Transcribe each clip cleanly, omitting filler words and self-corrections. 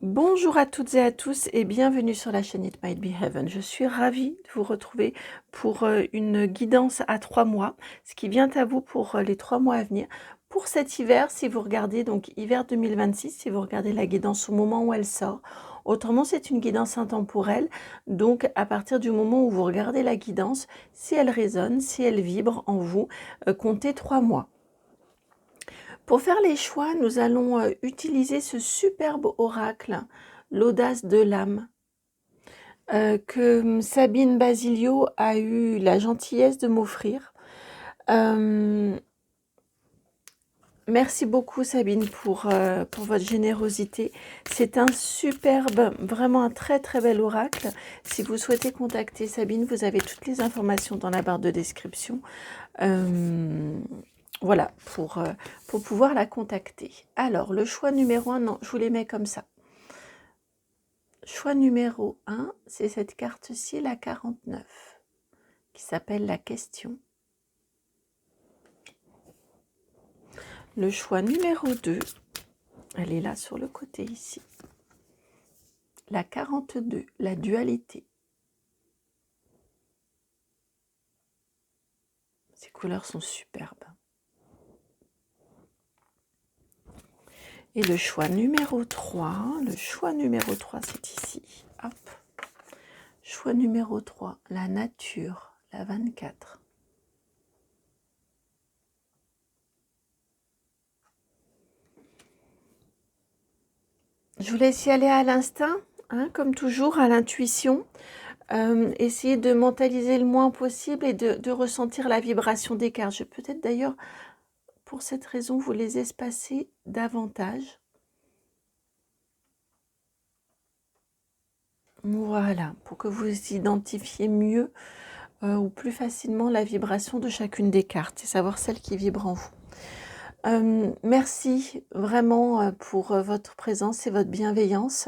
Bonjour à toutes et à tous et bienvenue sur la chaîne It Might Be Heaven. Je suis ravie de vous retrouver pour une guidance à 3 mois, ce qui vient à vous pour les 3 mois à venir. Pour cet hiver, si vous regardez, donc hiver 2026, si vous regardez la guidance au moment où elle sort, autrement c'est une guidance intemporelle, donc à partir du moment où vous regardez la guidance, si elle résonne, si elle vibre en vous, comptez 3 mois. Pour faire les choix, nous allons utiliser ce superbe oracle, l'audace de l'âme, que Sabine Basilio a eu la gentillesse de m'offrir. Merci beaucoup Sabine pour votre générosité. C'est un superbe, vraiment un très très bel oracle. Si vous souhaitez contacter Sabine, vous avez toutes les informations dans la barre de description. Voilà, pour pouvoir la contacter. Alors, le choix numéro 1, non, je vous les mets comme ça. Choix numéro 1, c'est cette carte-ci, la 49, qui s'appelle la question. Le choix numéro 2, elle est là sur le côté ici. La 42, la dualité. Ces couleurs sont superbes. Et le choix numéro 3, c'est ici. Hop. Choix numéro 3, la nature, la 24. Je vous laisse y aller à l'instinct, hein, comme toujours, à l'intuition. Essayez de mentaliser le moins possible et de ressentir la vibration des cartes. Je vais peut-être d'ailleurs, pour cette raison, vous les espacer davantage. Voilà, pour que vous identifiez mieux ou plus facilement la vibration de chacune des cartes et savoir celle qui vibre en vous. Merci vraiment pour votre présence et votre bienveillance.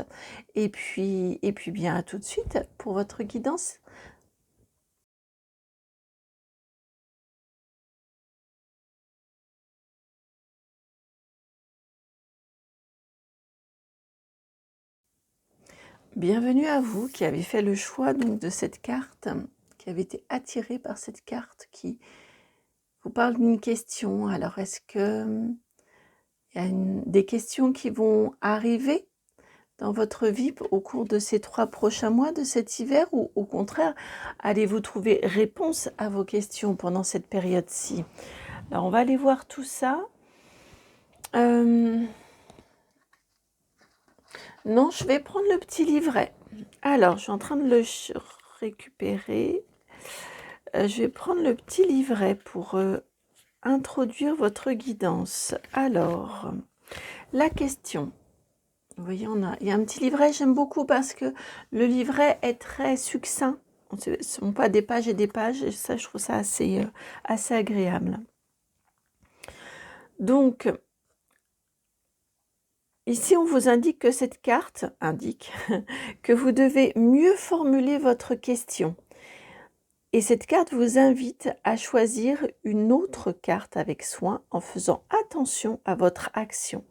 Et puis bien à tout de suite pour votre guidance. Bienvenue à vous qui avez fait le choix donc de cette carte, qui avez été attiré par cette carte qui vous parle d'une question. Alors est-ce que il y a des questions qui vont arriver dans votre vie au cours de ces 3 prochains mois de cet hiver, ou au contraire, allez-vous trouver réponse à vos questions pendant cette période-ci? Alors on va aller voir tout ça. Non, je vais prendre le petit livret. Alors, je suis en train de le récupérer. Je vais prendre le petit livret pour introduire votre guidance. Alors, la question. Vous voyez, il y a un petit livret, j'aime beaucoup parce que le livret est très succinct. Ce ne sont pas des pages et des pages, et ça, je trouve ça assez agréable. Donc, ici, on vous indique que cette carte indique que vous devez mieux formuler votre question. Et cette carte vous invite à choisir une autre carte avec soin en faisant attention à votre action.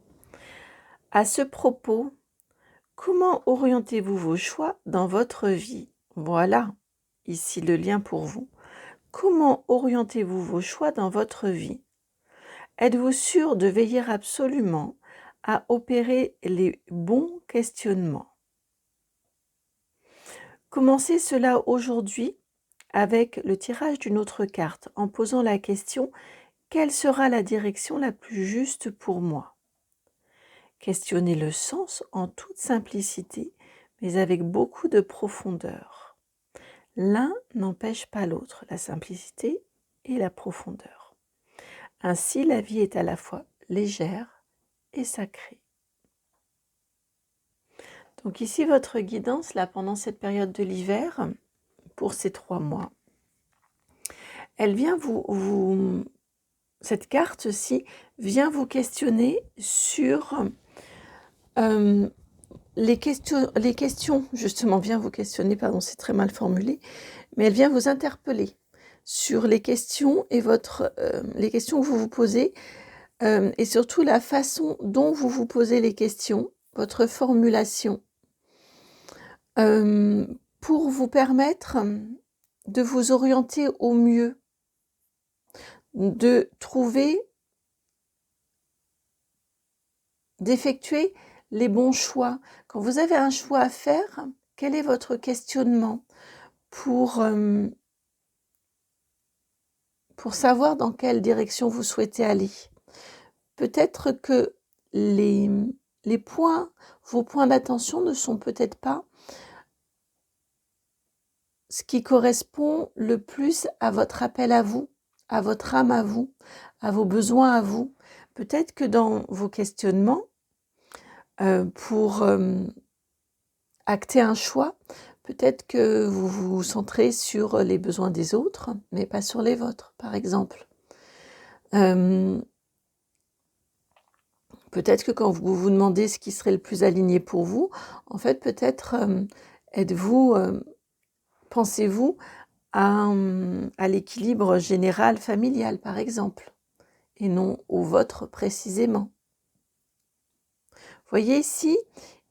À ce propos, comment orientez-vous vos choix dans votre vie? Voilà, ici le lien pour vous. Comment orientez-vous vos choix dans votre vie? Êtes-vous sûr de veiller absolument à opérer les bons questionnements? Commencez cela aujourd'hui avec le tirage d'une autre carte en posant la question: quelle sera la direction la plus juste pour moi? Questionnez le sens en toute simplicité, mais avec beaucoup de profondeur. L'un n'empêche pas l'autre, la simplicité et la profondeur. Ainsi, la vie est à la fois légère et sacrée. Donc ici, votre guidance, là, pendant cette période de l'hiver, pour ces 3 mois, elle vient cette carte-ci vient vous questionner sur les questions, justement, vient vous questionner, pardon, c'est très mal formulé, mais elle vient vous interpeller sur les questions et les questions que vous vous posez, et surtout la façon dont vous vous posez les questions votre formulation, pour vous permettre de vous orienter au mieux, de trouver, d'effectuer les bons choix. Quand vous avez un choix à faire, quel est votre questionnement pour savoir dans quelle direction vous souhaitez aller? Peut-être que les points, vos points d'attention ne sont peut-être pas ce qui correspond le plus à votre appel à vous, à votre âme à vous, à vos besoins à vous. Peut-être que dans vos questionnements, pour acter un choix, peut-être que vous vous centrez sur les besoins des autres, mais pas sur les vôtres, par exemple. Peut-être que quand vous vous demandez ce qui serait le plus aligné pour vous, en fait, peut-être êtes-vous, pensez-vous à l'équilibre général familial, par exemple, et non au vôtre précisément. Voyez ici,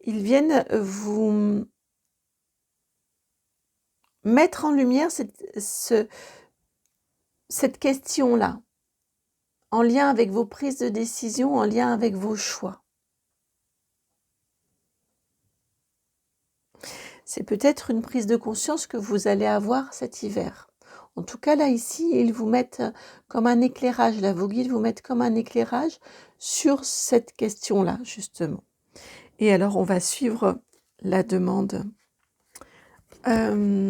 ils viennent vous mettre en lumière cette question-là, en lien avec vos prises de décision, en lien avec vos choix. C'est peut-être une prise de conscience que vous allez avoir cet hiver. En tout cas, là, ici, ils vous mettent comme un éclairage, là, vos guides vous mettent comme un éclairage sur cette question-là, justement. Et alors, on va suivre la demande de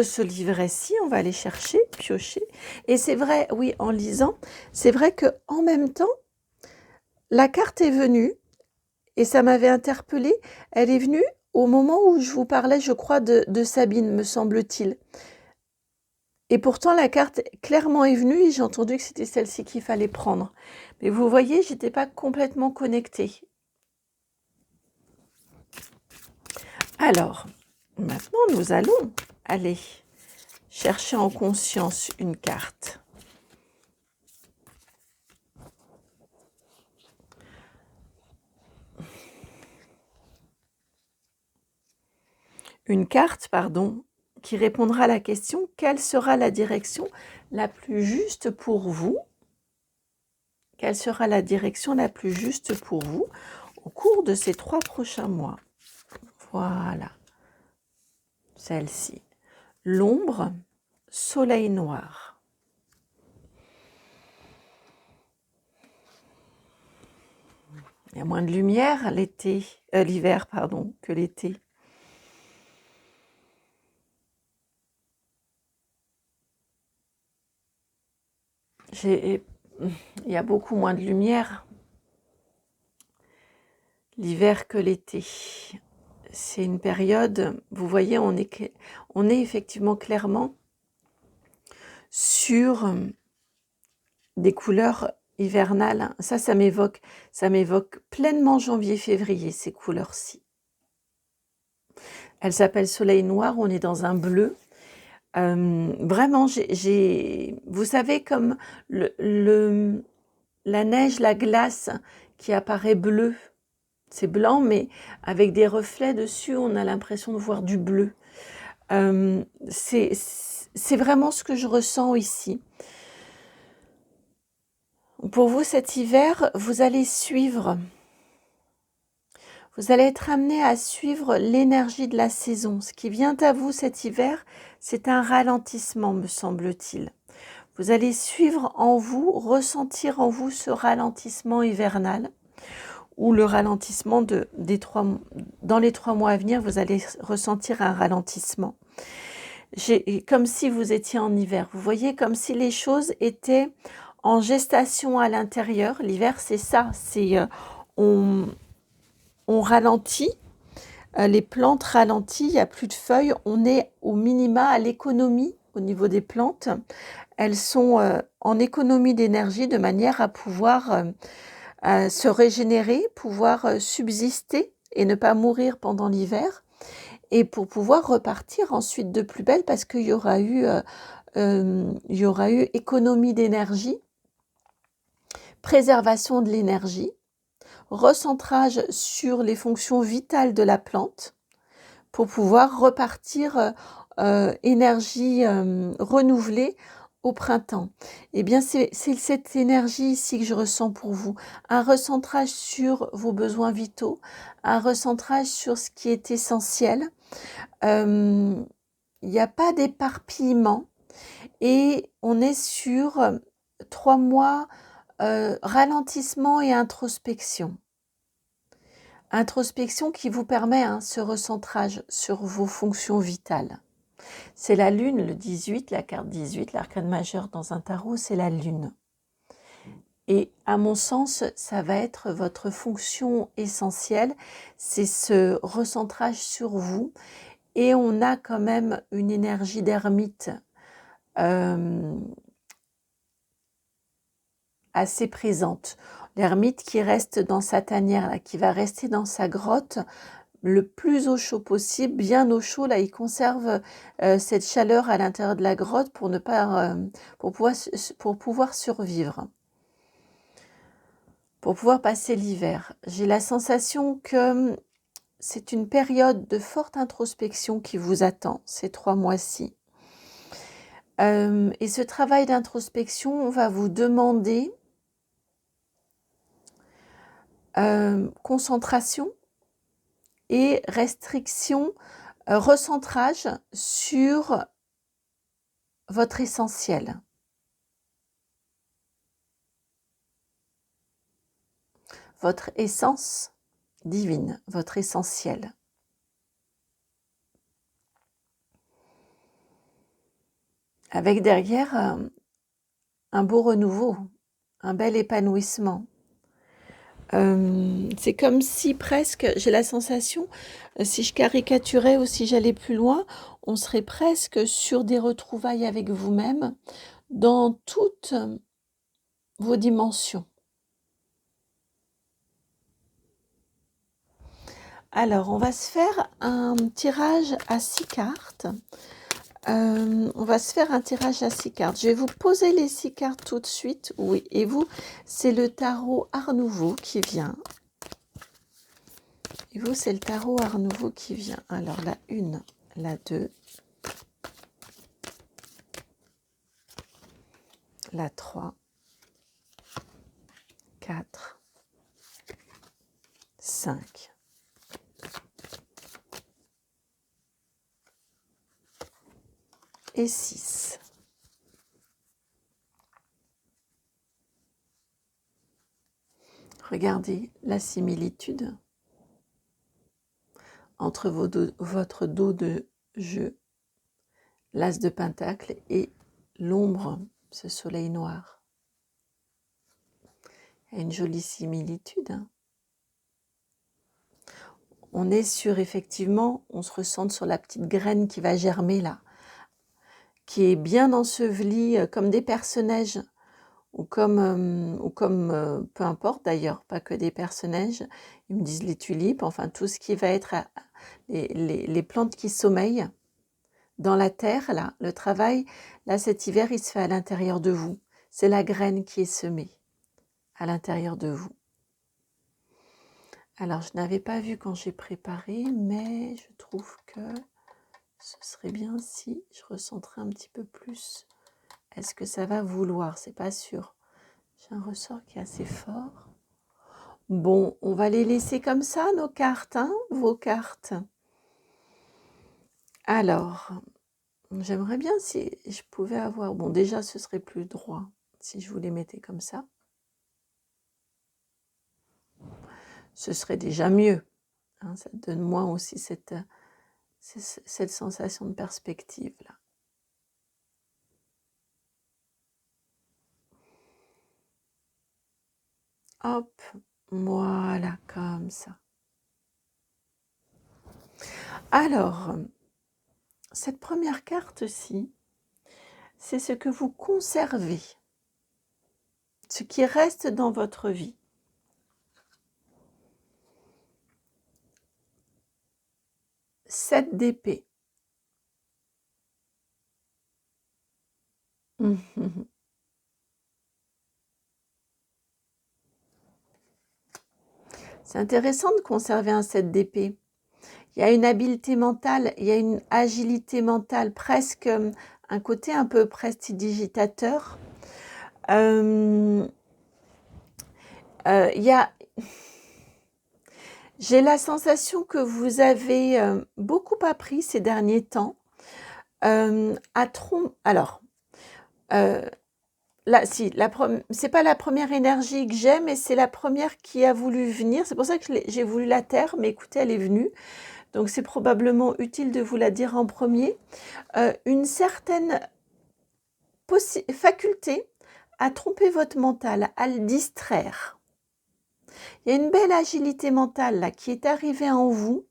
ce livret-ci. On va aller chercher, piocher. Et c'est vrai, oui, en lisant, c'est vrai que en même temps, la carte est venue, et ça m'avait interpellée. Elle est venue au moment où je vous parlais, je crois, de Sabine, me semble-t-il. Et pourtant, la carte clairement est venue et j'ai entendu que c'était celle-ci qu'il fallait prendre. Mais vous voyez, je n'étais pas complètement connectée. Alors, maintenant, nous allons aller chercher en conscience une carte. Une carte, pardon, qui répondra à la question « Quelle sera la direction la plus juste pour vous ?» Quelle sera la direction la plus juste pour vous au cours de ces 3 prochains mois? Voilà, celle-ci. L'ombre, soleil noir. Il y a moins de lumière l'hiver, que l'été. Il y a beaucoup moins de lumière l'hiver que l'été. C'est une période, vous voyez, on est effectivement clairement sur des couleurs hivernales. Ça m'évoque pleinement janvier-février, ces couleurs-ci. Elle s'appelle Soleil Noir, on est dans un bleu. Vraiment, vous savez, comme la neige, la glace qui apparaît bleue. C'est blanc, mais avec des reflets dessus, on a l'impression de voir du bleu. C'est vraiment ce que je ressens ici. Pour vous, cet hiver, vous allez être amené à suivre l'énergie de la saison. Ce qui vient à vous cet hiver, c'est un ralentissement, me semble-t-il. Vous allez suivre en vous, ressentir en vous ce ralentissement hivernal, ou le ralentissement dans les 3 mois à venir, vous allez ressentir un ralentissement. Comme si vous étiez en hiver. Vous voyez, comme si les choses étaient en gestation à l'intérieur. L'hiver, c'est ça. On ralentit, les plantes ralentissent, il n'y a plus de feuilles. On est au minima à l'économie au niveau des plantes. Elles sont en économie d'énergie de manière à pouvoir se régénérer, pouvoir subsister et ne pas mourir pendant l'hiver, et pour pouvoir repartir ensuite de plus belle, parce qu'il y aura eu économie d'énergie préservation de l'énergie, recentrage sur les fonctions vitales de la plante pour pouvoir repartir énergie renouvelée au printemps. Eh bien, c'est cette énergie ici que je ressens pour vous. Un recentrage sur vos besoins vitaux, un recentrage sur ce qui est essentiel. Il n'y a pas d'éparpillement et on est sur 3 mois ralentissement et introspection. Introspection qui vous permet ce recentrage sur vos fonctions vitales. C'est la lune, le 18, la carte 18, l'arcane majeur dans un tarot, c'est la lune. Et à mon sens, ça va être votre fonction essentielle, c'est ce recentrage sur vous. Et on a quand même une énergie d'ermite assez présente. L'ermite qui reste dans sa tanière, là, qui va rester dans sa grotte le plus au chaud possible, bien au chaud. Là, il conserve cette chaleur à l'intérieur de la grotte pour ne pas, pour pouvoir survivre, pour pouvoir passer l'hiver. J'ai la sensation que c'est une période de forte introspection qui vous attend ces 3 mois-ci. Et ce travail d'introspection va vous demander concentration et restriction, recentrage sur votre essentiel. Votre essence divine, votre essentiel. Avec derrière un beau renouveau, un bel épanouissement. C'est comme si presque, j'ai la sensation, si je caricaturais ou si j'allais plus loin, on serait presque sur des retrouvailles avec vous-même dans toutes vos dimensions. Alors, on va se faire un tirage à 6 cartes. On va se faire un tirage à 6 cartes. Je vais vous poser les 6 cartes tout de suite. Oui, et vous, c'est le tarot Art Nouveau qui vient. Et vous, c'est le tarot Art Nouveau qui vient. Alors, la 1, la 2, la 3, 4, 5. Et 6. Regardez la similitude entre votre dos de jeu, l'as de pentacle et l'ombre, ce soleil noir. Il y a une jolie similitude. On est sur, effectivement, on se ressent sur la petite graine qui va germer là, qui est bien ensevelie comme des perce-neige, ou comme peu importe d'ailleurs, pas que des perce-neige, ils me disent les tulipes, enfin tout ce qui va être les plantes qui sommeillent dans la terre, là, le travail, là cet hiver il se fait à l'intérieur de vous, c'est la graine qui est semée à l'intérieur de vous. Alors je n'avais pas vu quand j'ai préparé, mais je trouve que ce serait bien si je recentrais un petit peu plus. Est-ce que ça va vouloir? C'est pas sûr. J'ai un ressort qui est assez fort. Bon, on va les laisser comme ça, nos cartes, hein, vos cartes. Alors, j'aimerais bien si je pouvais avoir... Bon, déjà, ce serait plus droit si je vous les mettais comme ça. Ce serait déjà mieux. Hein, ça donne moins aussi cette sensation de perspective, là. Hop, voilà, comme ça. Alors, cette première carte-ci, c'est ce que vous conservez, ce qui reste dans votre vie. 7 d'épée. C'est intéressant de conserver un 7 d'épée. Il y a une habileté mentale, il y a une agilité mentale, presque un côté un peu prestidigitateur. Il y a... J'ai la sensation que vous avez beaucoup appris ces derniers temps à tromper. Alors, là, si, c'est pas la première énergie que j'ai, mais c'est la première qui a voulu venir. C'est pour ça que j'ai voulu la taire, mais écoutez, elle est venue. Donc, c'est probablement utile de vous la dire en premier. Une certaine faculté à tromper votre mental, à le distraire. Il y a une belle agilité mentale là, qui est arrivée en vous.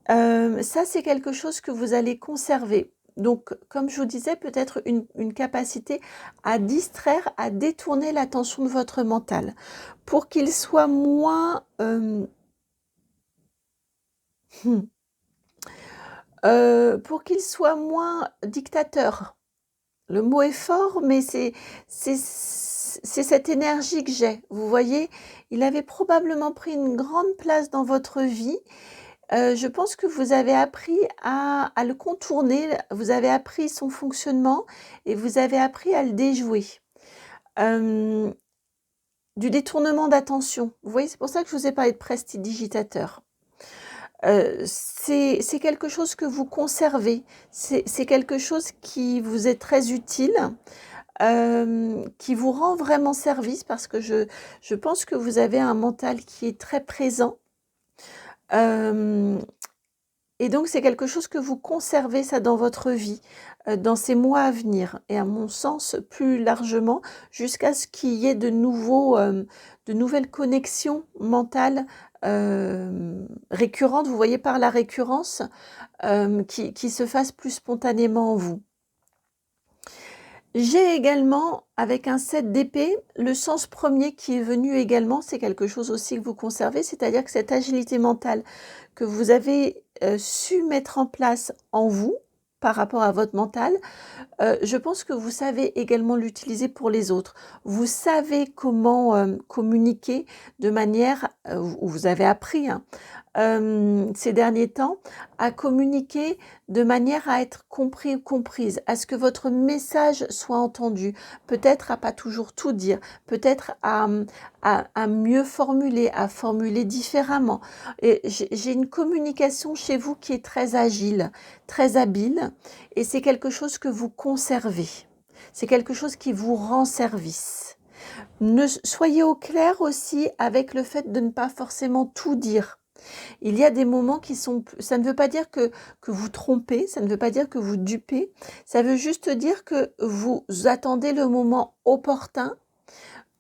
Ça, c'est quelque chose que vous allez conserver. Donc, comme je vous disais, peut-être une capacité à distraire, à détourner l'attention de votre mental pour qu'il soit moins... pour qu'il soit moins dictateur. Le mot est fort, mais c'est cette énergie que j'ai. Vous voyez, il avait probablement pris une grande place dans votre vie. Je pense que vous avez appris à le contourner, vous avez appris son fonctionnement et vous avez appris à le déjouer. Du détournement d'attention. Vous voyez, c'est pour ça que je vous ai parlé de prestidigitateur. C'est quelque chose que vous conservez, c'est quelque chose qui vous est très utile, qui vous rend vraiment service parce que je pense que vous avez un mental qui est très présent. Et donc, c'est quelque chose que vous conservez ça dans votre vie, dans ces mois à venir et à mon sens, plus largement, jusqu'à ce qu'il y ait de nouvelles connexions mentales récurrentes, vous voyez par la récurrence, qui se fassent plus spontanément en vous. J'ai également, avec un 7 d'épée, le sens premier qui est venu également, c'est quelque chose aussi que vous conservez, c'est-à-dire que cette agilité mentale que vous avez su mettre en place en vous, par rapport à votre mental, je pense que vous savez également l'utiliser pour les autres. Vous savez comment communiquer de manière, où vous avez appris, hein, ces derniers temps, à communiquer de manière à être compris ou comprise, à ce que votre message soit entendu, peut-être à pas toujours tout dire, peut-être à mieux formuler, à formuler différemment. Et j'ai une communication chez vous qui est très agile, très habile, et c'est quelque chose que vous conservez. C'est quelque chose qui vous rend service. Soyez au clair aussi avec le fait de ne pas forcément tout dire. Il y a des moments qui sont... Ça ne veut pas dire que vous trompez, ça ne veut pas dire que vous dupez, ça veut juste dire que vous attendez le moment opportun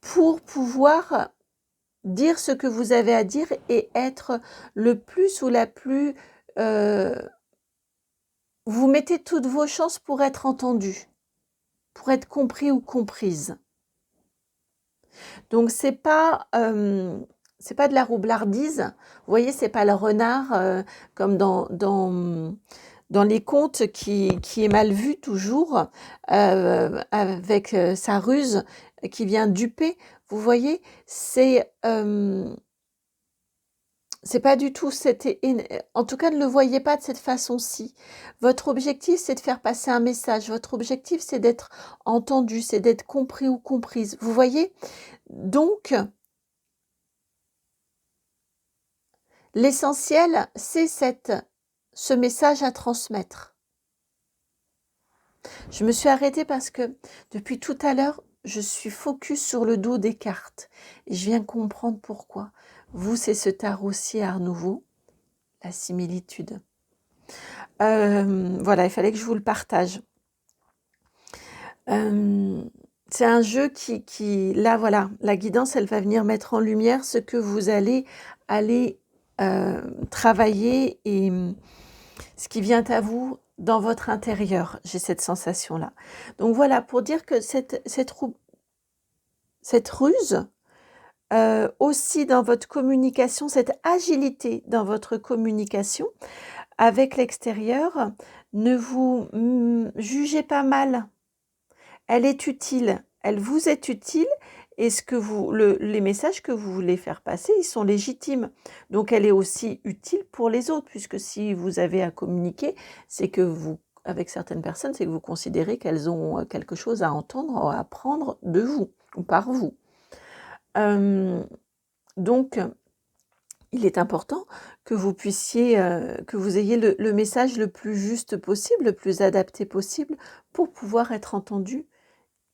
pour pouvoir dire ce que vous avez à dire et être le plus ou la plus... vous mettez toutes vos chances pour être entendu, pour être compris ou comprise. Donc, c'est pas de la roublardise. Vous voyez, c'est pas le renard comme dans les contes qui est mal vu toujours, avec sa ruse qui vient duper. Vous voyez, c'est pas du tout en tout cas, ne le voyez pas de cette façon-ci. Votre objectif, c'est de faire passer un message. Votre objectif, c'est d'être entendu, c'est d'être compris ou comprise. Vous voyez? Donc, l'essentiel, c'est ce message à transmettre. Je me suis arrêtée parce que depuis tout à l'heure, je suis focus sur le dos des cartes. Et je viens comprendre pourquoi. Vous, c'est ce tarot-ci Art Nouveau, la similitude. Voilà, il fallait que je vous le partage. C'est un jeu qui, là, voilà, la guidance, elle va venir mettre en lumière ce que vous allez travailler et ce qui vient à vous dans votre intérieur. J'ai cette sensation-là. Donc voilà, pour dire que cette ruse, aussi dans votre communication, cette agilité dans votre communication avec l'extérieur, ne vous jugez pas mal. Elle est utile, elle vous est utile et les messages que vous voulez faire passer, ils sont légitimes. Donc elle est aussi utile pour les autres, puisque si vous avez à communiquer, c'est que avec certaines personnes, c'est que vous considérez qu'elles ont quelque chose à entendre ou à apprendre de vous ou par vous. Donc, il est important que vous puissiez, que vous ayez le message le plus juste possible, le plus adapté possible, pour pouvoir être entendu,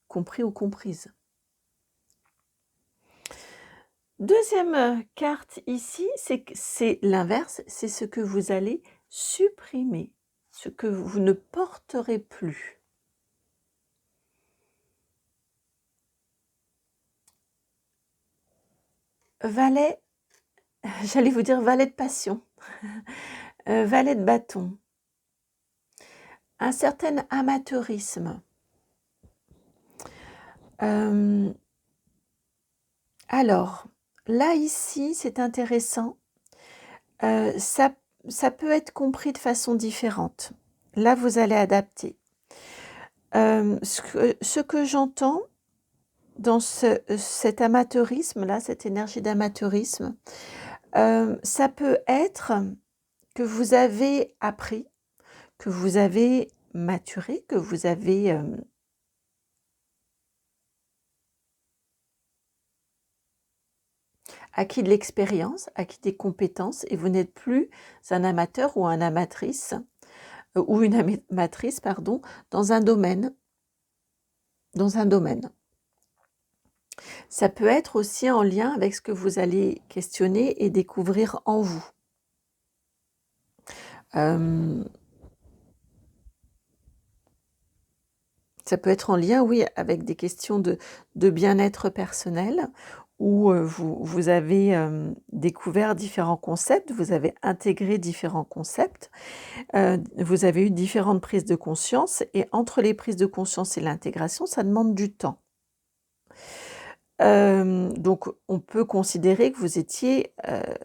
compris ou comprise. Deuxième carte ici, c'est l'inverse, c'est ce que vous allez supprimer, ce que vous ne porterez plus. Valet, j'allais vous dire valet de passion, valet de bâton, un certain amateurisme. Alors, là ici, c'est intéressant. Ça peut être compris de façon différente. Là, vous allez adapter. Ce que j'entends dans cet amateurisme-là, cette énergie d'amateurisme, ça peut être que vous avez appris, que vous avez maturé, que vous avez acquis de l'expérience, acquis des compétences, et vous n'êtes plus un amateur ou une amatrice, pardon, dans un domaine. Ça peut être aussi en lien avec ce que vous allez questionner et découvrir en vous. Ça peut être en lien, oui, avec des questions de bien-être personnel, où vous avez découvert différents concepts, vous avez intégré différents concepts, vous avez eu différentes prises de conscience, et entre les prises de conscience et l'intégration, ça demande du temps. Donc on peut considérer que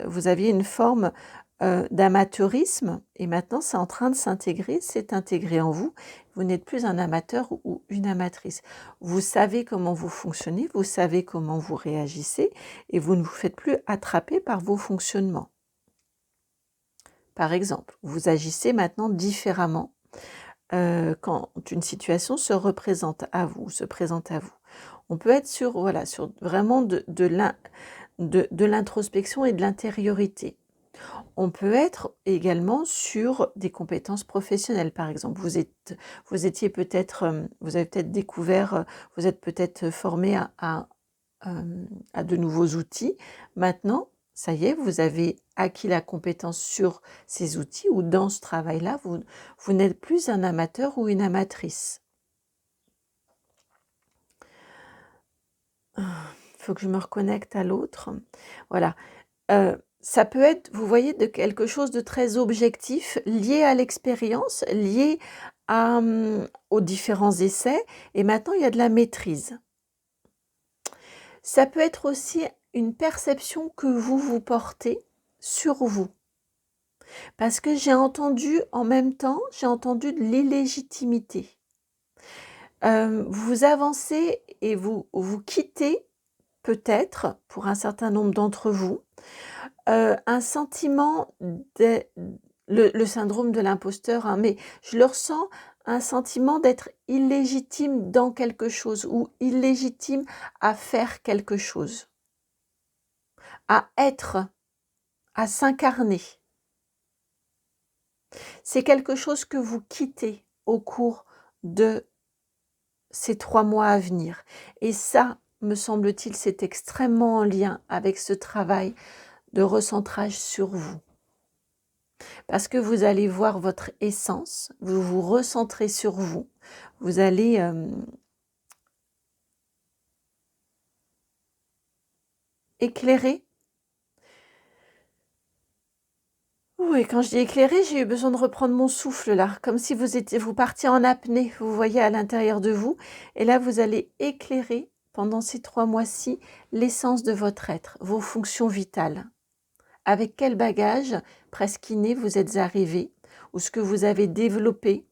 vous aviez une forme d'amateurisme, et maintenant c'est en train de s'intégrer, c'est intégré en vous. Vous n'êtes plus un amateur ou une amatrice. Vous savez comment vous fonctionnez, vous savez comment vous réagissez, et vous ne vous faites plus attraper par vos fonctionnements. Par exemple, vous agissez maintenant différemment quand une situation se présente à vous. On peut être sur vraiment de l'introspection et de l'intériorité. On peut être également sur des compétences professionnelles, par exemple. Vous avez peut-être découvert, vous êtes peut-être formé à de nouveaux outils. Maintenant, ça y est, vous avez acquis la compétence sur ces outils, ou dans ce travail-là, vous n'êtes plus un amateur ou une amatrice. Il faut que je me reconnecte à l'autre. Voilà. Ça peut être, vous voyez, de quelque chose de très objectif, lié à l'expérience, lié aux différents essais, et maintenant il y a de la maîtrise. Ça peut être aussi une perception que vous portez sur vous. Parce que j'ai entendu en même temps, de l'illégitimité. Vous avancez et vous quittez peut-être, pour un certain nombre d'entre vous, un sentiment le syndrome de l'imposteur, hein, mais je le ressens, un sentiment d'être illégitime dans quelque chose, ou illégitime à faire quelque chose, à être, à s'incarner. C'est quelque chose que vous quittez au cours de ces 3 mois à venir. Et ça, me semble-t-il, c'est extrêmement en lien avec ce travail de recentrage sur vous. Parce que vous allez voir votre essence, vous vous recentrez sur vous, vous allez éclairer. Oui, quand je dis éclairer, j'ai eu besoin de reprendre mon souffle là, comme si vous partiez en apnée, vous voyez à l'intérieur de vous, et là vous allez éclairer pendant ces 3 mois-ci l'essence de votre être, vos fonctions vitales. Avec quel bagage presque inné vous êtes arrivé, ou ce que vous avez développé,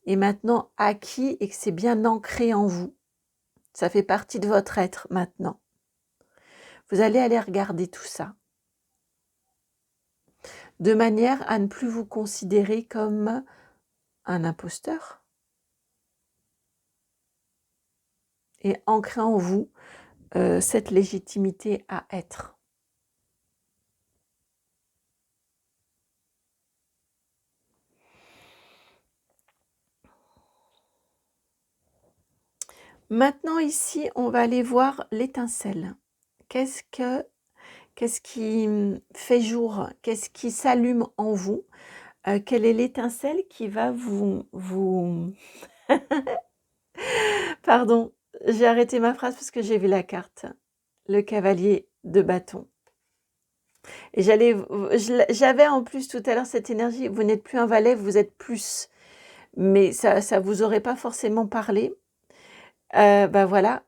et maintenant acquis, et que c'est bien ancré en vous. Ça fait partie de votre être maintenant. Vous allez aller regarder tout ça, de manière à ne plus vous considérer comme un imposteur et ancrer en vous cette légitimité à être. Maintenant ici, on va aller voir l'étincelle. Qu'est-ce qui fait jour? Qu'est-ce qui s'allume en vous? Quelle est l'étincelle qui va vous... Pardon, j'ai arrêté ma phrase parce que j'ai vu la carte. Le cavalier de bâton. Et j'avais en plus tout à l'heure cette énergie. Vous n'êtes plus un valet, vous êtes plus. Mais ça vous aurait pas forcément parlé. Ben voilà,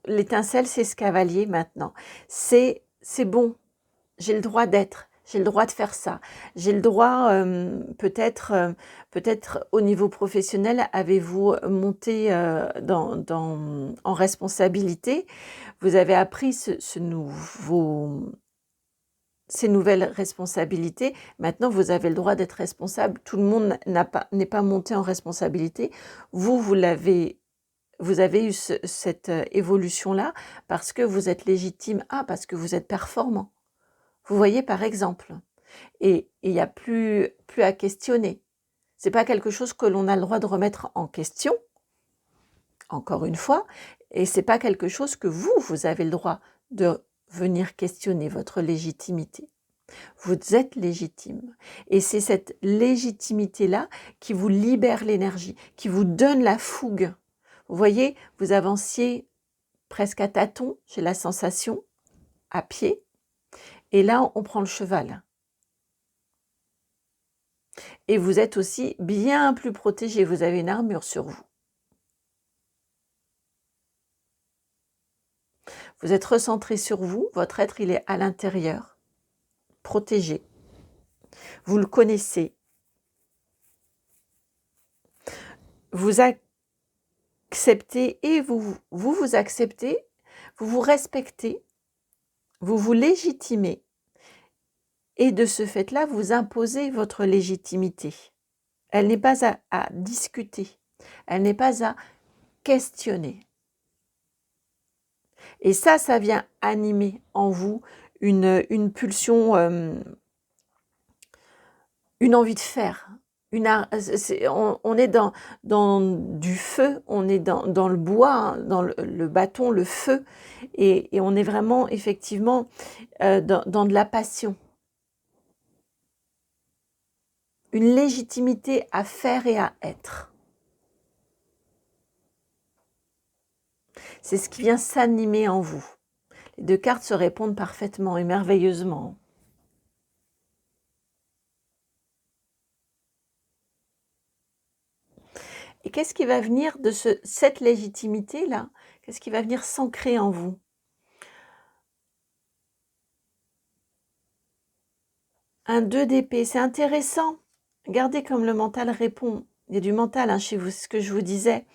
l'étincelle, c'est ce cavalier maintenant. C'est bon, j'ai le droit d'être, j'ai le droit de faire ça. J'ai le droit, peut-être au niveau professionnel, avez-vous monté en responsabilité. Vous avez appris ces nouvelles responsabilités. Maintenant, vous avez le droit d'être responsable. Tout le monde n'est pas monté en responsabilité. Vous avez eu cette évolution-là parce que vous êtes légitime, parce que vous êtes performant. Vous voyez, par exemple. Et il n'y a plus à questionner. C'est pas quelque chose que l'on a le droit de remettre en question, encore une fois, et c'est pas quelque chose que vous avez le droit de venir questionner votre légitimité. Vous êtes légitime. Et c'est cette légitimité-là qui vous libère l'énergie, qui vous donne la fougue. Vous voyez, vous avanciez presque à tâtons, j'ai la sensation, à pied. Et là, on prend le cheval. Et vous êtes aussi bien plus protégé. Vous avez une armure sur vous. Vous êtes recentré sur vous. Votre être, il est à l'intérieur, protégé. Vous le connaissez. Vous acceptez et vous acceptez, vous vous respectez, vous vous légitimez. Et de ce fait-là, vous imposez votre légitimité. Elle n'est pas à discuter. Elle n'est pas à questionner. Et ça vient animer en vous une pulsion, une envie de faire. On est dans du feu, on est dans le bois, hein, dans le bâton, le feu, et on est vraiment effectivement dans de la passion. Une légitimité à faire et à être. C'est ce qui vient s'animer en vous. Les deux cartes se répondent parfaitement et merveilleusement. Et qu'est-ce qui va venir de cette légitimité-là? Qu'est-ce qui va venir s'ancrer en vous? Un 2 d'épée, c'est intéressant. Regardez comme le mental répond. Il y a du mental chez vous, c'est ce que je vous disais.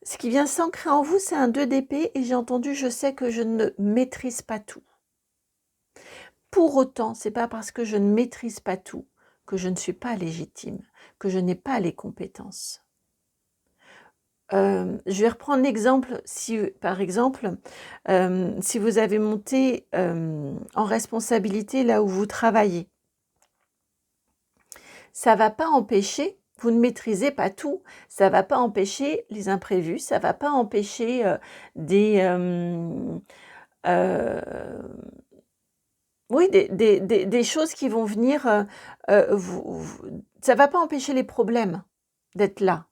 Ce qui vient s'ancrer en vous, c'est un 2 d'épée et j'ai entendu, je sais que je ne maîtrise pas tout. Pour autant, c'est pas parce que je ne maîtrise pas tout que je ne suis pas légitime, que je n'ai pas les compétences. Je vais reprendre l'exemple, par exemple, si vous avez monté en responsabilité là où vous travaillez, ça ne va pas empêcher, vous ne maîtrisez pas tout, ça ne va pas empêcher les imprévus, ça ne va pas empêcher des choses qui vont venir, ça ne va pas empêcher les problèmes d'être là.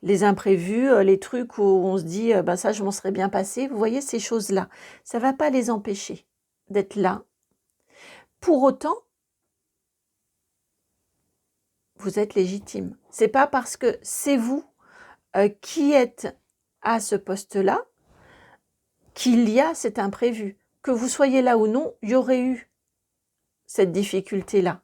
Les imprévus, les trucs où on se dit ça je m'en serais bien passé, vous voyez ces choses-là, ça ne va pas les empêcher d'être là. Pour autant, vous êtes légitime. C'est pas parce que c'est vous qui êtes à ce poste-là qu'il y a cet imprévu. Que vous soyez là ou non, il y aurait eu cette difficulté-là.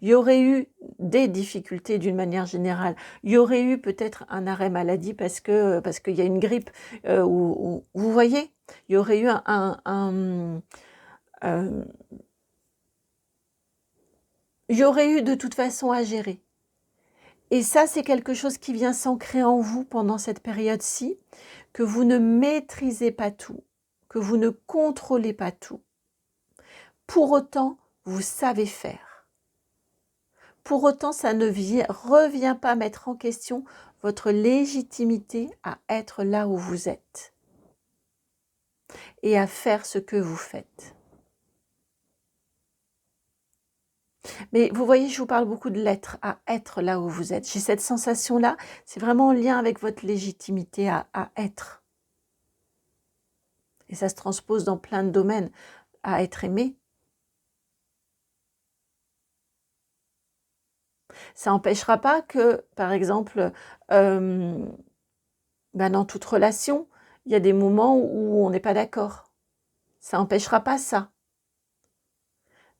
Il y aurait eu des difficultés d'une manière générale. Il y aurait eu peut-être un arrêt maladie parce qu'il y a une grippe. Vous voyez, il y aurait eu euh, il y aurait eu de toute façon à gérer. Et ça, c'est quelque chose qui vient s'ancrer en vous pendant cette période-ci, que vous ne maîtrisez pas tout, que vous ne contrôlez pas tout. Pour autant, vous savez faire. Pour autant, ça ne revient pas mettre en question votre légitimité à être là où vous êtes et à faire ce que vous faites. Mais vous voyez, je vous parle beaucoup de l'être, à être là où vous êtes. J'ai cette sensation-là, c'est vraiment en lien avec votre légitimité à être. Et ça se transpose dans plein de domaines, à être aimé. Ça n'empêchera pas que, par exemple, dans toute relation, il y a des moments où on n'est pas d'accord. Ça n'empêchera pas ça.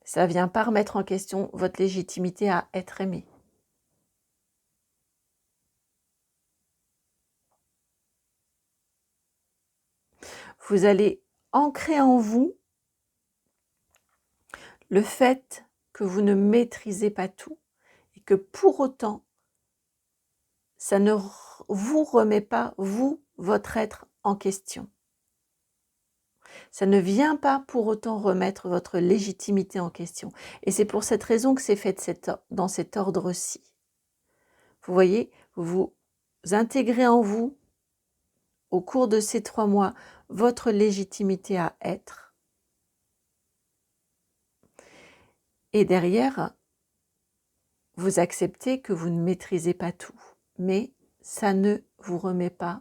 Ça ne vient pas remettre en question votre légitimité à être aimé. Vous allez ancrer en vous le fait que vous ne maîtrisez pas tout et que pour autant, ça ne vous remet pas, vous, votre être en question. Ça ne vient pas pour autant remettre votre légitimité en question. Et c'est pour cette raison que c'est fait dans cet ordre-ci. Vous voyez, vous intégrez en vous, au cours de ces 3 mois, votre légitimité à être. Et derrière, vous acceptez que vous ne maîtrisez pas tout. Mais ça ne vous remet pas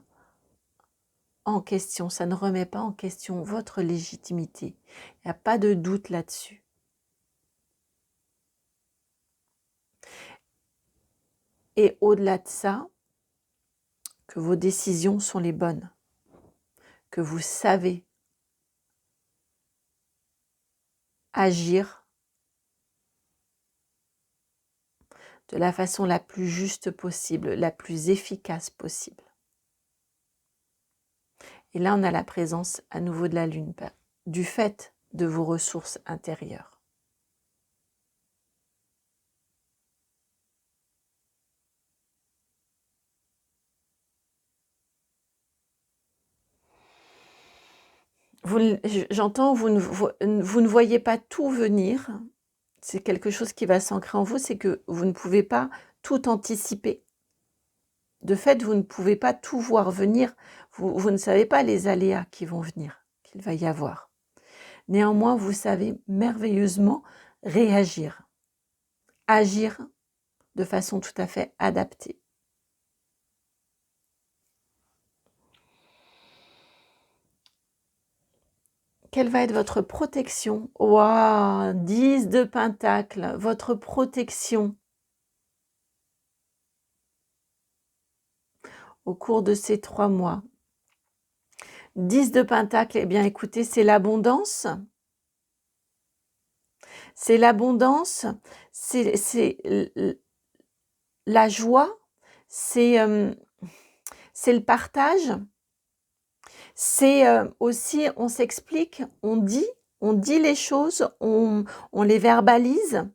en question, ça ne remet pas en question votre légitimité. Il n'y a pas de doute là-dessus. Et au-delà de ça, que vos décisions sont les bonnes, que vous savez agir de la façon la plus juste possible, la plus efficace possible. Et là, on a la présence à nouveau de la Lune, du fait de vos ressources intérieures. J'entends, vous ne voyez pas tout venir. C'est quelque chose qui va s'ancrer en vous, c'est que vous ne pouvez pas tout anticiper. De fait, vous ne pouvez pas tout voir venir. Vous ne savez pas les aléas qui vont venir, qu'il va y avoir. Néanmoins, vous savez merveilleusement réagir, agir de façon tout à fait adaptée. Quelle va être votre protection? Waouh, 10 de Pentacle, votre protection au cours de ces 3 mois. 10 de Pentacle, eh bien écoutez, c'est l'abondance. C'est l'abondance, c'est la joie, c'est le partage. C'est aussi, on s'explique, on dit les choses, on les verbalise.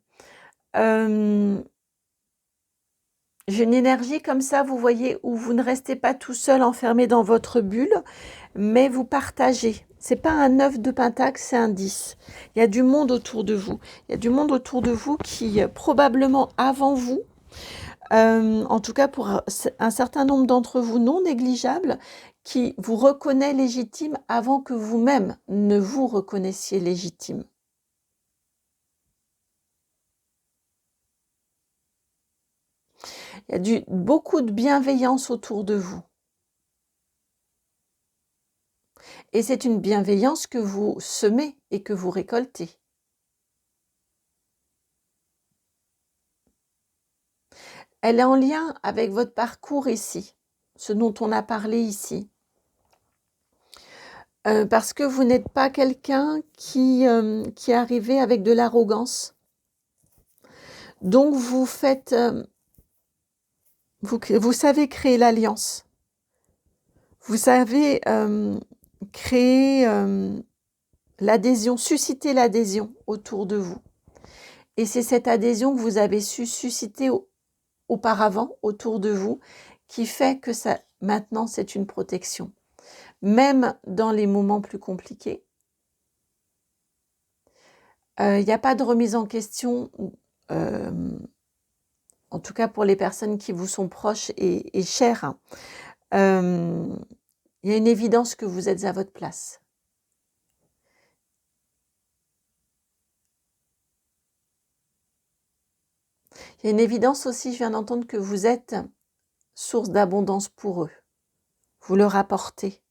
J'ai une énergie comme ça, vous voyez, où vous ne restez pas tout seul enfermé dans votre bulle, mais vous partagez. C'est pas un 9 de pentacle, c'est un 10. Il y a du monde autour de vous. Il y a du monde autour de vous qui, probablement avant vous, en tout cas pour un certain nombre d'entre vous non négligeables, qui vous reconnaît légitime avant que vous-même ne vous reconnaissiez légitime. Il y a beaucoup de bienveillance autour de vous. Et c'est une bienveillance que vous semez et que vous récoltez. Elle est en lien avec votre parcours ici, ce dont on a parlé ici. Parce que vous n'êtes pas quelqu'un qui est arrivé avec de l'arrogance. Donc, vous faites, vous savez créer l'alliance. Vous savez créer l'adhésion, susciter l'adhésion autour de vous. Et c'est cette adhésion que vous avez su susciter auparavant autour de vous qui fait que ça, maintenant, c'est une protection. Même dans les moments plus compliqués, il n'y a pas de remise en question, en tout cas pour les personnes qui vous sont proches et chères. Il y a une évidence que vous êtes à votre place. Il y a une évidence aussi, je viens d'entendre, que vous êtes source d'abondance pour eux. Vous leur apportez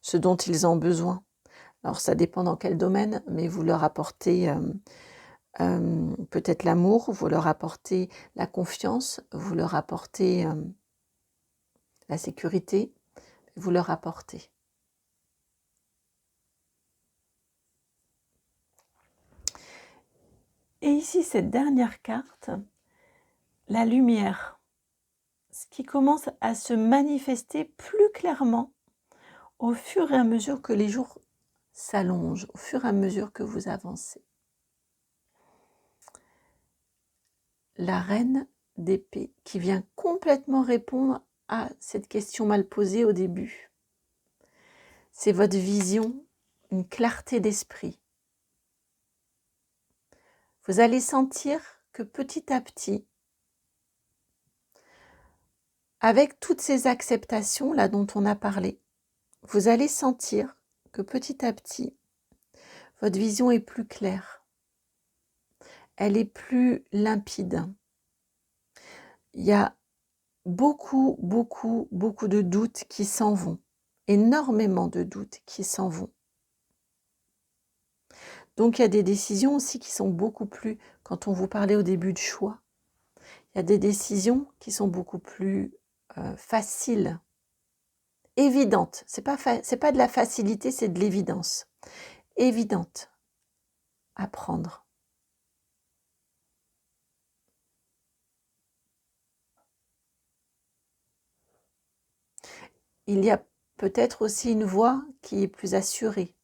ce dont ils ont besoin. Alors ça dépend dans quel domaine, mais vous leur apportez peut-être l'amour, vous leur apportez la confiance, vous leur apportez la sécurité, vous leur apportez. Et ici, cette dernière carte, la lumière, ce qui commence à se manifester plus clairement au fur et à mesure que les jours s'allongent, au fur et à mesure que vous avancez. La reine d'épée qui vient complètement répondre à cette question mal posée au début. C'est votre vision, une clarté d'esprit. Vous allez sentir que petit à petit, avec toutes ces acceptations là dont on a parlé, vous allez sentir que petit à petit, votre vision est plus claire. Elle est plus limpide. Il y a beaucoup de doutes qui s'en vont. Énormément de doutes qui s'en vont. Donc il y a des décisions aussi qui sont beaucoup plus, quand on vous parlait au début de choix, il y a des décisions qui sont beaucoup plus faciles, évidentes. C'est pas de la facilité, c'est de l'évidence. Évidente à prendre. Il y a peut-être aussi une voix qui est plus assurée.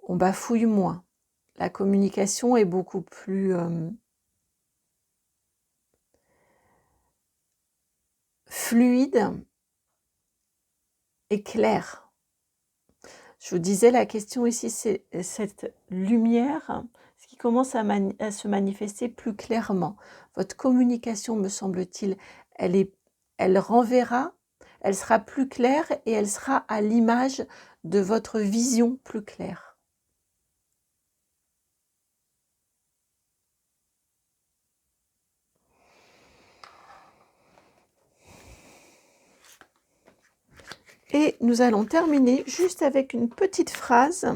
On bafouille moins. La communication est beaucoup plus fluide et claire. Je vous disais, la question ici, c'est cette lumière, ce qui commence à se manifester plus clairement. Votre communication, me semble-t-il, elle renverra, elle sera plus claire et elle sera à l'image de votre vision plus claire. Et nous allons terminer juste avec une petite phrase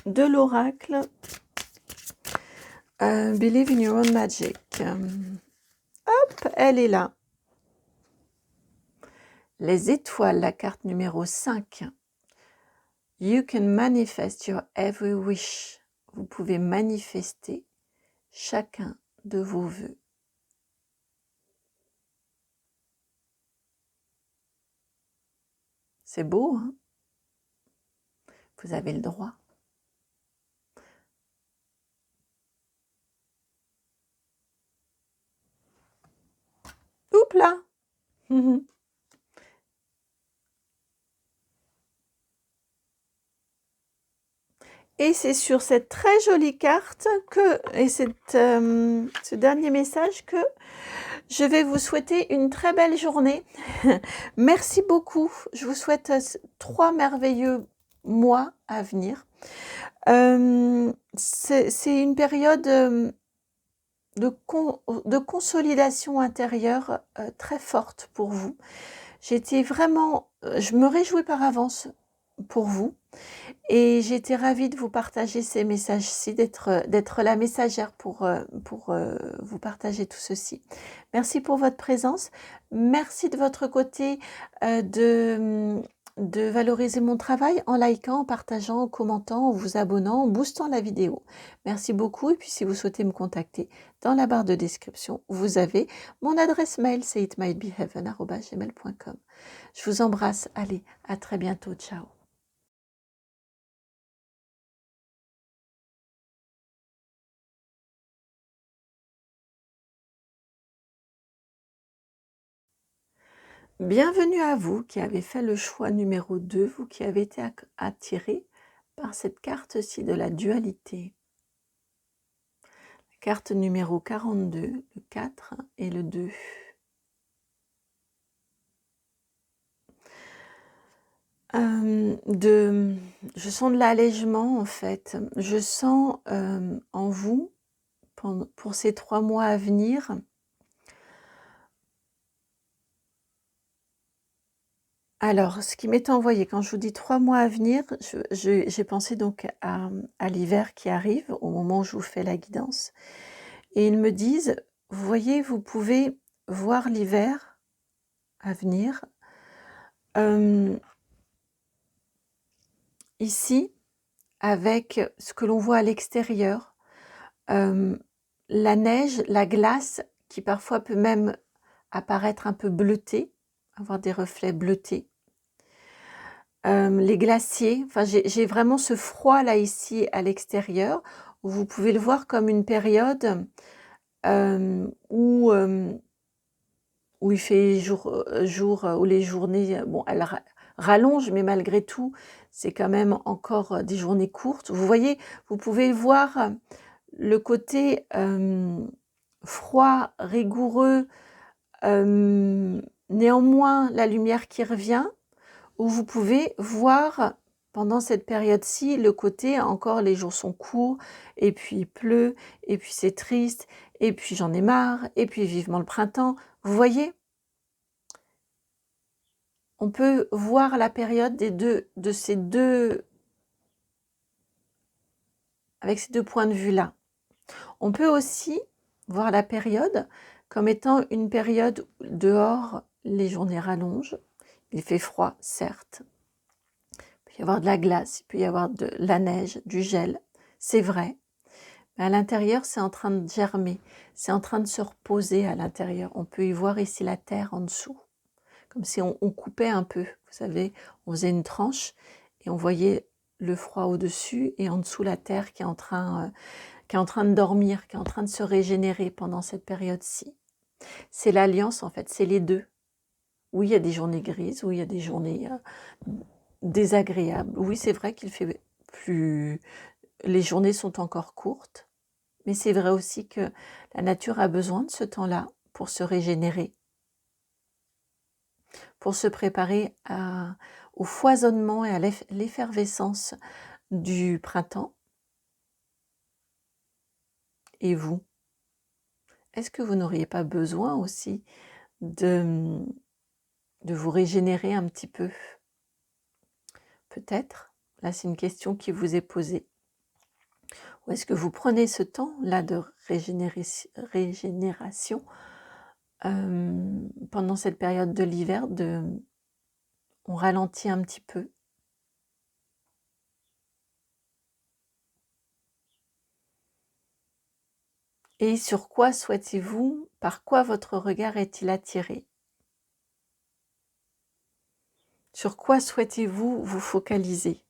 de l'oracle Believe in your own magic. Hop, elle est là. Les étoiles, la carte numéro 5. You can manifest your every wish. Vous pouvez manifester chacun de vos vœux. C'est beau, hein? Vous avez le droit. Oups là. Et c'est sur cette très jolie carte et ce dernier message que je vais vous souhaiter une très belle journée. Merci beaucoup. Je vous souhaite 3 merveilleux mois à venir. C'est une période de consolidation intérieure très forte pour vous. Je me réjouis par avance pour vous. Et j'étais ravie de vous partager ces messages-ci, d'être la messagère pour vous partager tout ceci. Merci pour votre présence. Merci de votre côté de valoriser mon travail en likant, en partageant, en commentant, en vous abonnant, en boostant la vidéo. Merci beaucoup. Et puis si vous souhaitez me contacter, dans la barre de description, vous avez mon adresse mail, c'est itmightbeheaven@gmail.com. Je vous embrasse. Allez, à très bientôt. Ciao. Bienvenue à vous qui avez fait le choix numéro 2, vous qui avez été attiré par cette carte-ci de la dualité. Carte numéro 42, le 4 et le 2. Je sens de l'allègement en fait. Je sens en vous, pour ces 3 mois à venir, alors ce qui m'est envoyé, quand je vous dis 3 mois à venir, j'ai pensé donc à l'hiver qui arrive, au moment où je vous fais la guidance. Et ils me disent, vous voyez, vous pouvez voir l'hiver à venir. Ici, avec ce que l'on voit à l'extérieur, la neige, la glace, qui parfois peut même apparaître un peu bleutée, avoir des reflets bleutés. Les glaciers, enfin j'ai vraiment ce froid là ici à l'extérieur, où vous pouvez le voir comme une période où il fait jour, où les journées, bon, elles rallongent, mais malgré tout, c'est quand même encore des journées courtes. Vous voyez, vous pouvez voir le côté froid, rigoureux, néanmoins la lumière qui revient, où vous pouvez voir pendant cette période-ci le côté encore les jours sont courts, et puis il pleut, et puis c'est triste, et puis j'en ai marre, et puis vivement le printemps. Vous voyez, on peut voir la période de ces deux, avec ces deux points de vue-là. On peut aussi voir la période comme étant une période où dehors, les journées rallongent, il fait froid, certes, il peut y avoir de la glace, il peut y avoir de la neige, du gel, c'est vrai, mais à l'intérieur, c'est en train de germer, c'est en train de se reposer à l'intérieur. On peut y voir ici la terre en dessous, comme si on coupait un peu, vous savez, on faisait une tranche et on voyait le froid au-dessus et en dessous la terre qui est en train de dormir, qui est en train de se régénérer pendant cette période-ci. C'est l'alliance en fait, c'est les deux. Oui, il y a des journées grises, oui, il y a des journées désagréables. Oui, c'est vrai qu'il fait plus... Les journées sont encore courtes, mais c'est vrai aussi que la nature a besoin de ce temps-là pour se régénérer, pour se préparer au foisonnement et à l'effervescence du printemps. Et vous, est-ce que vous n'auriez pas besoin aussi de vous régénérer un petit peu? Peut-être, là c'est une question qui vous est posée. Ou est-ce que vous prenez ce temps-là de régénération pendant cette période de l'hiver, on ralentit un petit peu? Et sur quoi souhaitez-vous, par quoi votre regard est-il attiré? Sur quoi souhaitez-vous vous focaliser?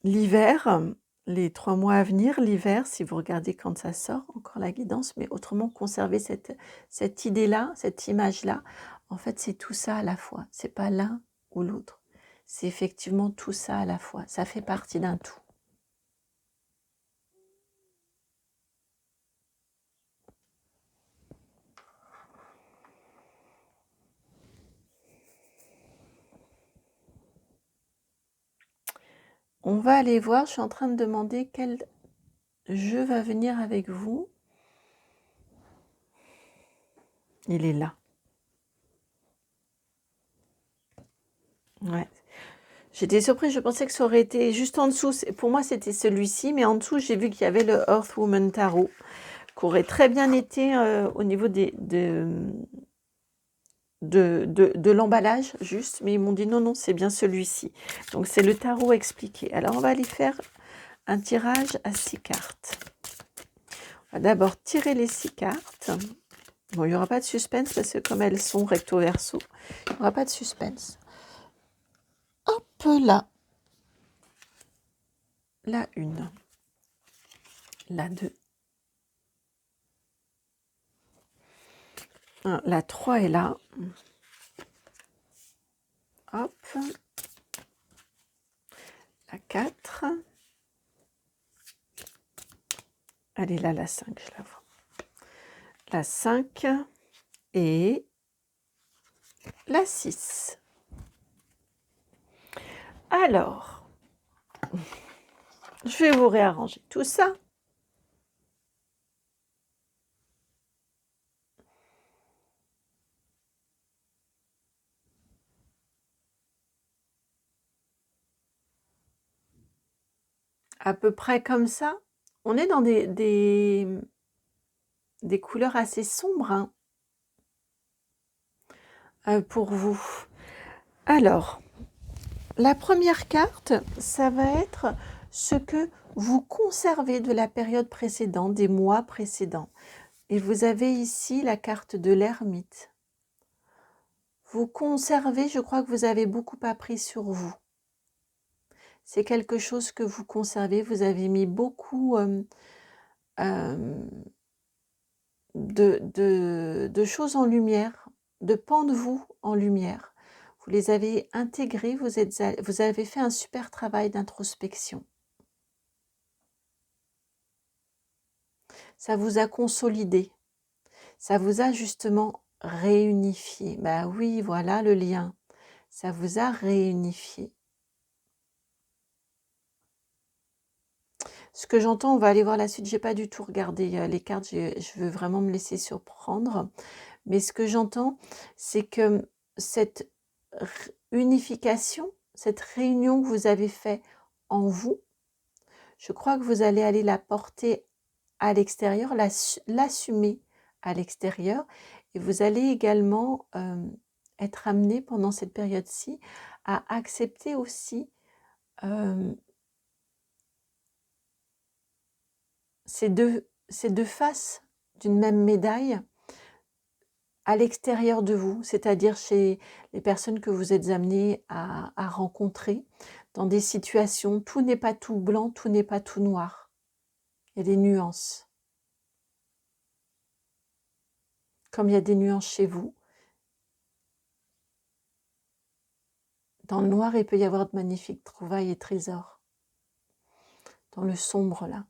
L'hiver, les 3 mois à venir, l'hiver, si vous regardez quand ça sort, encore la guidance, mais autrement conserver cette idée-là, cette image-là. En fait, c'est tout ça à la fois. C'est pas l'un ou l'autre. C'est effectivement tout ça à la fois. Ça fait partie d'un tout. On va aller voir, je suis en train de demander quel jeu va venir avec vous. Il est là. Ouais. J'étais surprise, je pensais que ça aurait été juste en dessous. Pour moi, c'était celui-ci, mais en dessous, j'ai vu qu'il y avait le Earthwoman Tarot, qui aurait très bien été au niveau de l'emballage juste, mais ils m'ont dit non, non, c'est bien celui-ci. Donc c'est le tarot expliqué. Alors on va aller faire un tirage à 6 cartes. On va d'abord tirer les 6 cartes. Bon, il n'y aura pas de suspense parce que comme elles sont recto verso, il n'y aura pas de suspense. Hop là. La 1. La 2. La 3 est là. Hop. La 4. Elle est là, la 5, je la vois. La 5 et la 6. Alors, je vais vous réarranger tout ça. À peu près comme ça. On est dans des couleurs assez sombres hein, pour vous. Alors, la première carte, ça va être ce que vous conservez de la période précédente, des mois précédents. Et vous avez ici la carte de l'ermite. Vous conservez, je crois que vous avez beaucoup appris sur vous. C'est quelque chose que vous conservez, vous avez mis beaucoup de choses en lumière, de pans de vous en lumière. Vous les avez intégrés, vous avez fait un super travail d'introspection. Ça vous a consolidé, ça vous a justement réunifié. Ben oui, voilà le lien, ça vous a réunifié. Ce que j'entends, on va aller voir la suite, j'ai pas du tout regardé les cartes, je veux vraiment me laisser surprendre. Mais ce que j'entends, c'est que cette unification, cette réunion que vous avez faite en vous, je crois que vous allez aller la porter à l'extérieur, l'assumer à l'extérieur, et vous allez également être amené pendant cette période-ci à accepter aussi ces deux faces d'une même médaille à l'extérieur de vous, c'est-à-dire chez les personnes que vous êtes amenés à rencontrer dans des situations, tout n'est pas tout blanc, tout n'est pas tout noir. Il y a des nuances. Comme il y a des nuances chez vous, dans le noir, il peut y avoir de magnifiques trouvailles et trésors. Dans le sombre, là.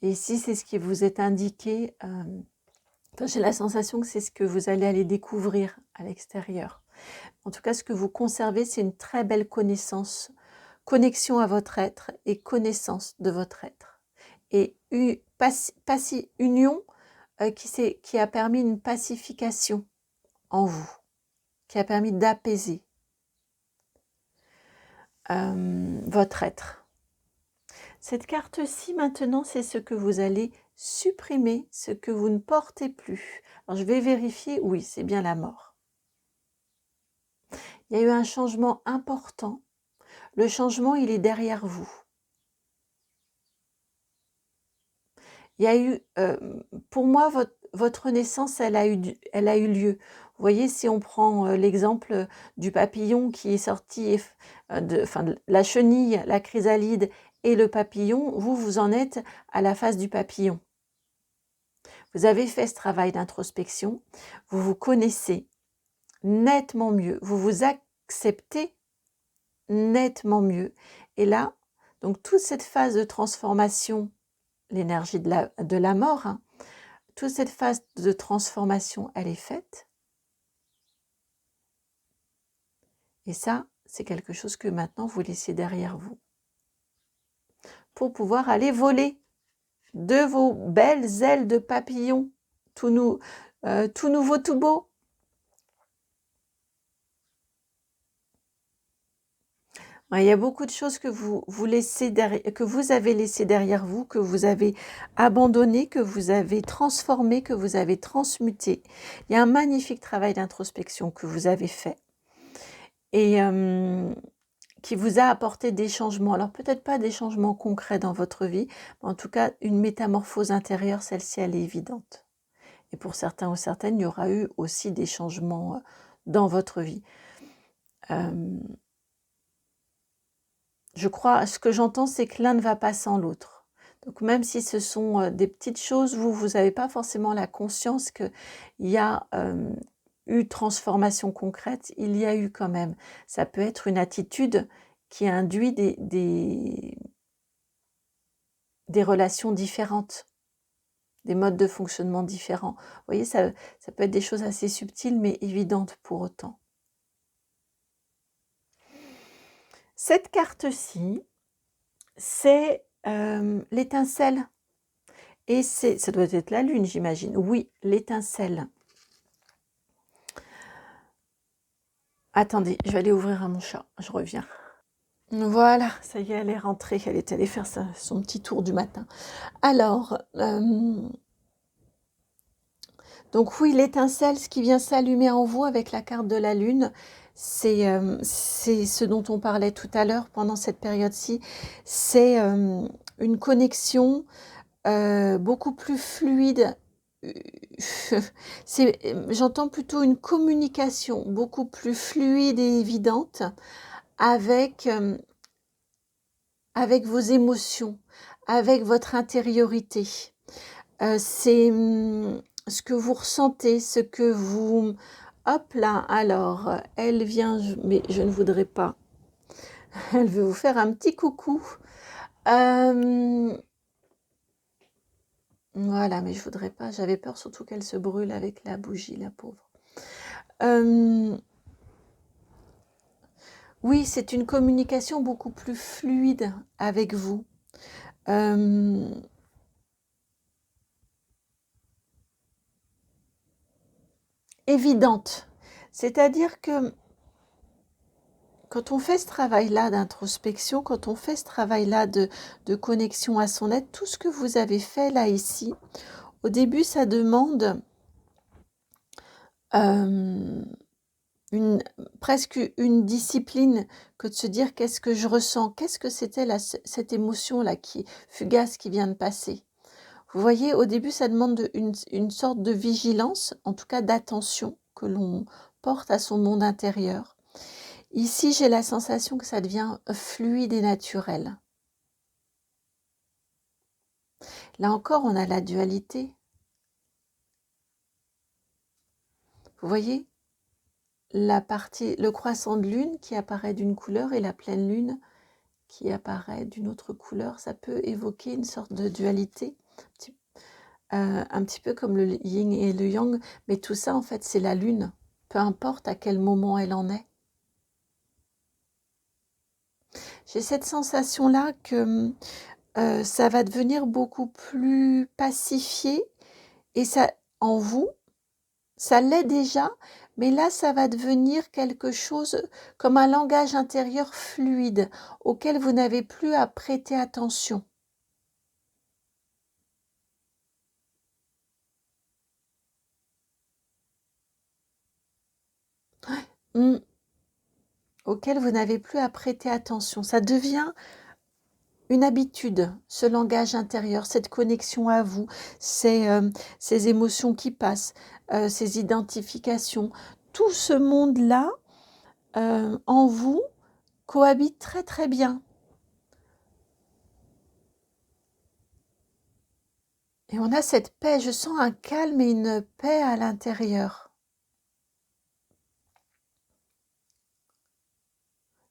Et ici, c'est ce qui vous est indiqué. J'ai la sensation que c'est ce que vous allez aller découvrir à l'extérieur. En tout cas, ce que vous conservez, c'est une très belle connaissance, connexion à votre être et connaissance de votre être. Et union qui a permis une pacification en vous, qui a permis d'apaiser votre être. Cette carte-ci, maintenant, c'est ce que vous allez supprimer, ce que vous ne portez plus. Alors, je vais vérifier, oui, c'est bien la mort. Il y a eu un changement important. Le changement, il est derrière vous. Il y a eu, pour moi, votre naissance, elle a eu lieu. Vous voyez, si on prend l'exemple du papillon qui est sorti, la chenille, la chrysalide et le papillon, vous en êtes à la phase du papillon. Vous avez fait ce travail d'introspection, vous vous connaissez nettement mieux, vous vous acceptez nettement mieux. Et là, donc toute cette phase de transformation, l'énergie de la mort, hein, toute cette phase de transformation, elle est faite. Et ça, c'est quelque chose que maintenant vous laissez derrière vous. Pour pouvoir aller voler de vos belles ailes de papillon, tout nouveau, tout beau. Ouais, il y a beaucoup de choses que vous laissez que vous avez laissées derrière vous, que vous avez abandonnées, que vous avez transformées, que vous avez transmutées. Il y a un magnifique travail d'introspection que vous avez fait et qui vous a apporté des changements. Alors peut-être pas des changements concrets dans votre vie, mais en tout cas une métamorphose intérieure, celle-ci elle est évidente. Et pour certains ou certaines, il y aura eu aussi des changements dans votre vie. Je crois, ce que j'entends, c'est que l'un ne va pas sans l'autre. Donc même si ce sont des petites choses, vous n'avez pas forcément la conscience qu'il y a eu transformation concrète, il y a eu quand même. Ça peut être une attitude qui induit des relations différentes, des modes de fonctionnement différents. Vous voyez, ça peut être des choses assez subtiles mais évidentes pour autant. Cette carte-ci, c'est l'étincelle. Et ça doit être la lune, j'imagine. Oui, l'étincelle. Attendez, je vais aller ouvrir à mon chat. Je reviens. Voilà, ça y est, elle est rentrée. Elle est allée faire son petit tour du matin. Alors, donc oui, l'étincelle, ce qui vient s'allumer en vous avec la carte de la lune, c'est ce dont on parlait tout à l'heure pendant cette période-ci. C'est une connexion beaucoup plus fluide. J'entends plutôt une communication beaucoup plus fluide et évidente avec, avec vos émotions, avec votre intériorité. C'est ce que vous ressentez, ce que vous... Hop là, alors, elle vient, mais je ne voudrais pas. Elle veut vous faire un petit coucou. Voilà, mais je voudrais pas, j'avais peur surtout qu'elle se brûle avec la bougie, la pauvre. Oui, c'est une communication beaucoup plus fluide avec vous. Évidente. C'est-à-dire que quand on fait ce travail-là d'introspection, quand on fait ce travail-là de connexion à son être, tout ce que vous avez fait là ici, au début, ça demande presque une discipline que de se dire qu'est-ce que je ressens, qu'est-ce que c'était cette émotion-là qui fugace qui vient de passer. Vous voyez, au début, ça demande une sorte de vigilance, en tout cas d'attention que l'on porte à son monde intérieur. Ici, j'ai la sensation que ça devient fluide et naturel. Là encore, on a la dualité. Vous voyez, le croissant de lune qui apparaît d'une couleur et la pleine lune qui apparaît d'une autre couleur, ça peut évoquer une sorte de dualité, un petit peu comme le yin et le yang, mais tout ça, en fait, c'est la lune, peu importe à quel moment elle en est. J'ai cette sensation-là que ça va devenir beaucoup plus pacifié et ça, en vous, ça l'est déjà, mais là, ça va devenir quelque chose comme un langage intérieur fluide auquel vous n'avez plus à prêter attention. Auquel vous n'avez plus à prêter attention. Ça devient une habitude, ce langage intérieur, cette connexion à vous, ces émotions qui passent, ces identifications. Tout ce monde-là, en vous, cohabite très très bien. Et on a cette paix, je sens un calme et une paix à l'intérieur.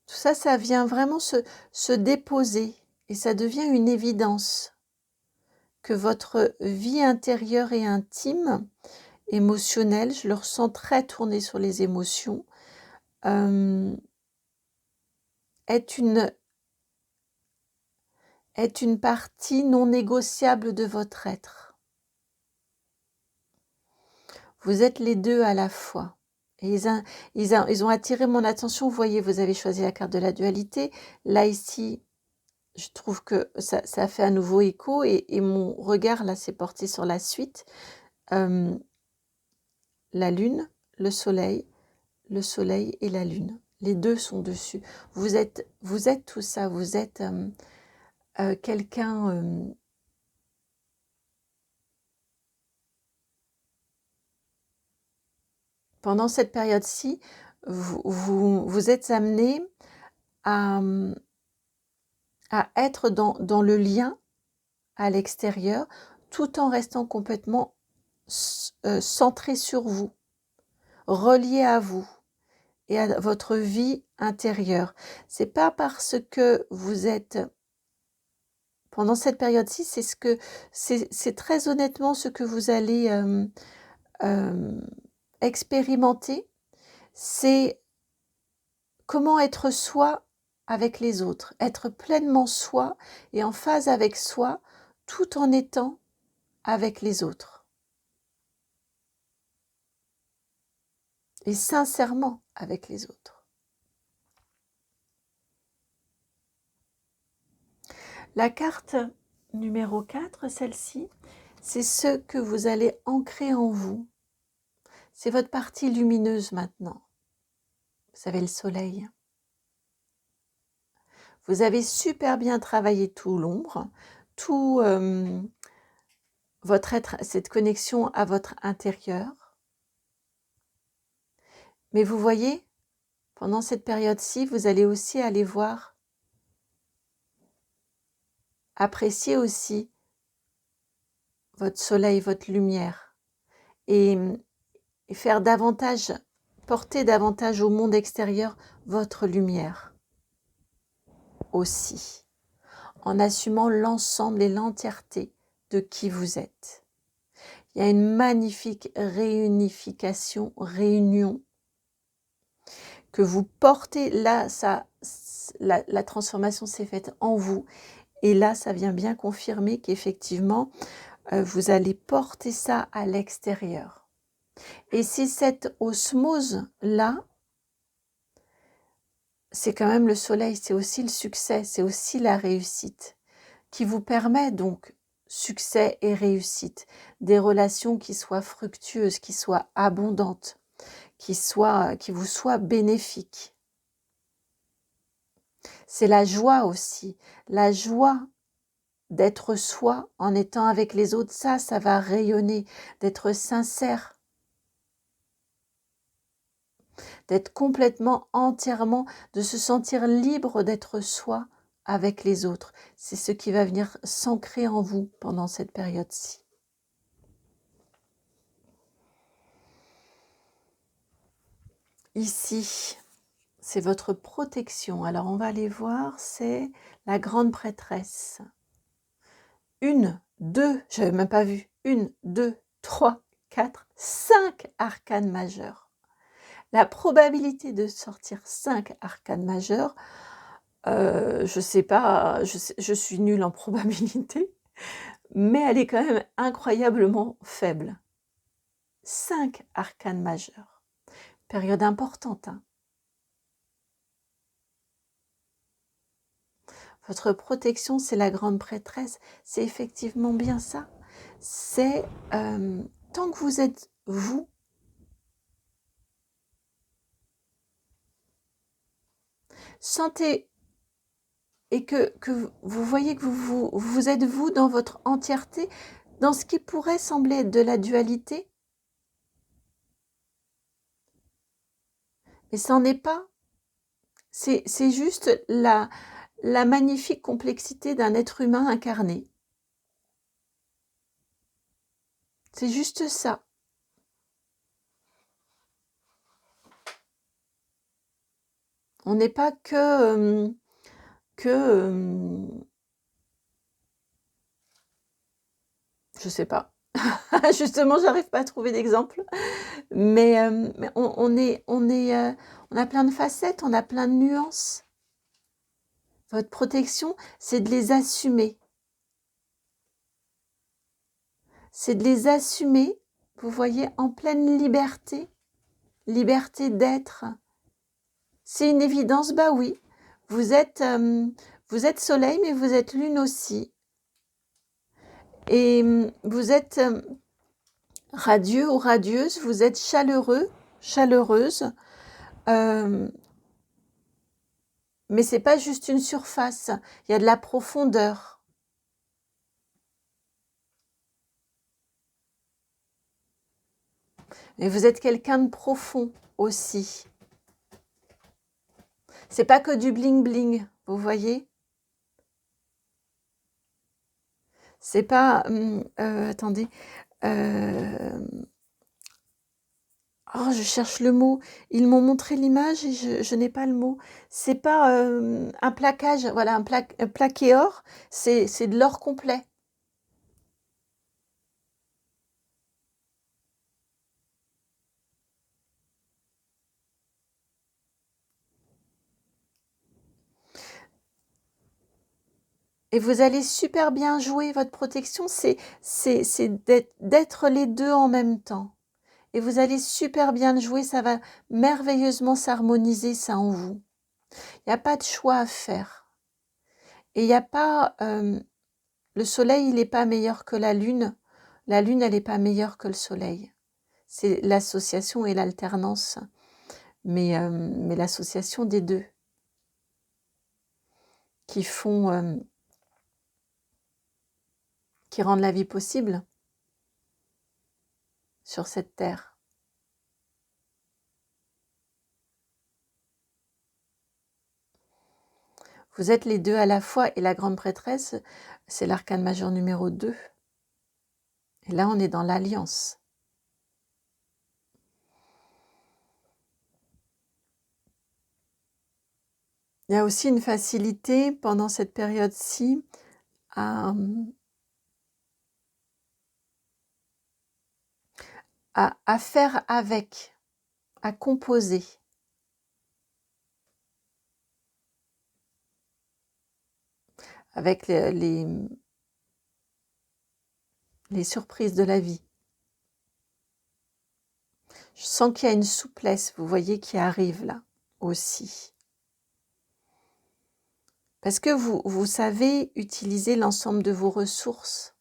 Tout ça, ça vient vraiment se déposer et ça devient une évidence que votre vie intérieure et intime, émotionnelle, je le ressens très tourné sur les émotions, est une partie non négociable de votre être. Vous êtes les deux à la fois. Et ils ont attiré mon attention. Vous voyez, vous avez choisi la carte de la dualité. Là, ici, je trouve que ça fait à nouveau écho et mon regard, là, s'est porté sur la suite. La lune, le soleil et la lune. Les deux sont dessus. Vous êtes tout ça. Vous êtes quelqu'un... pendant cette période-ci, vous êtes amené à être dans le lien à l'extérieur, tout en restant complètement centré sur vous, relié à vous et à votre vie intérieure. C'est pas parce que vous êtes pendant cette période-ci, c'est très honnêtement ce que vous allez expérimenter, c'est comment être soi avec les autres, être pleinement soi et en phase avec soi, tout en étant avec les autres. Et sincèrement avec les autres. La carte numéro 4, celle-ci, c'est ce que vous allez ancrer en vous. C'est votre partie lumineuse maintenant. Vous avez le soleil. Vous avez super bien travaillé tout l'ombre, tout votre être, cette connexion à votre intérieur. Mais vous voyez, pendant cette période-ci, vous allez aussi aller voir, apprécier aussi votre soleil, votre lumière et faire davantage, porter davantage au monde extérieur votre lumière aussi, en assumant l'ensemble et l'entièreté de qui vous êtes. Il y a une magnifique réunion que vous portez. Là, la transformation s'est faite en vous. Et là, ça vient bien confirmer qu'effectivement, vous allez porter ça à l'extérieur. Et si cette osmose-là, c'est quand même le soleil, c'est aussi le succès, c'est aussi la réussite, qui vous permet donc succès et réussite, des relations qui soient fructueuses, qui soient abondantes, qui vous soient bénéfiques. C'est la joie aussi, la joie d'être soi en étant avec les autres, ça va rayonner, d'être sincère, d'être complètement, entièrement, de se sentir libre d'être soi avec les autres. C'est ce qui va venir s'ancrer en vous pendant cette période-ci. Ici, c'est votre protection. Alors, on va aller voir, c'est la grande prêtresse. 1, 2, je n'avais même pas vu. 1, 2, 3, 4, 5 arcanes majeures. La probabilité de sortir 5 arcanes majeures, je sais pas, je suis nulle en probabilité, mais elle est quand même incroyablement faible. 5 arcanes majeures. Période importante, hein. Votre protection, c'est la grande prêtresse. C'est effectivement bien ça. C'est tant que vous êtes vous, sentez et que vous voyez que vous êtes vous dans votre entièreté, dans ce qui pourrait sembler être de la dualité, mais ça n'en est pas. C'est juste la magnifique complexité d'un être humain incarné. C'est juste ça. On n'est pas que je sais pas. Justement, j'arrive pas à trouver d'exemple. Mais on a plein de facettes, on a plein de nuances. Votre protection, c'est de les assumer. C'est de les assumer, vous voyez, en pleine liberté, liberté d'être. C'est une évidence, bah oui. Vous êtes soleil, mais vous êtes lune aussi. Et vous êtes radieux ou radieuse, vous êtes chaleureux, chaleureuse. Mais c'est pas juste une surface, il y a de la profondeur. Et vous êtes quelqu'un de profond aussi. C'est pas que du bling bling, vous voyez? C'est pas... attendez. Oh, je cherche le mot. Ils m'ont montré l'image et je n'ai pas le mot. C'est pas un plaquage, voilà, un plaqué or, c'est de l'or complet. Et vous allez super bien jouer votre protection, c'est d'être les deux en même temps. Et vous allez super bien le jouer, ça va merveilleusement s'harmoniser ça en vous. Il n'y a pas de choix à faire. Et il n'y a pas... le soleil, il n'est pas meilleur que la lune. La lune, elle n'est pas meilleure que le soleil. C'est l'association et l'alternance. Mais l'association des deux qui font... qui rendent la vie possible sur cette terre. Vous êtes les deux à la fois, et la grande prêtresse, c'est l'arcane majeur numéro 2. Et là, on est dans l'alliance. Il y a aussi une facilité pendant cette période-ci à faire avec, à composer. Avec les surprises de la vie. Je sens qu'il y a une souplesse, vous voyez, qui arrive là aussi. Parce que vous savez utiliser l'ensemble de vos ressources.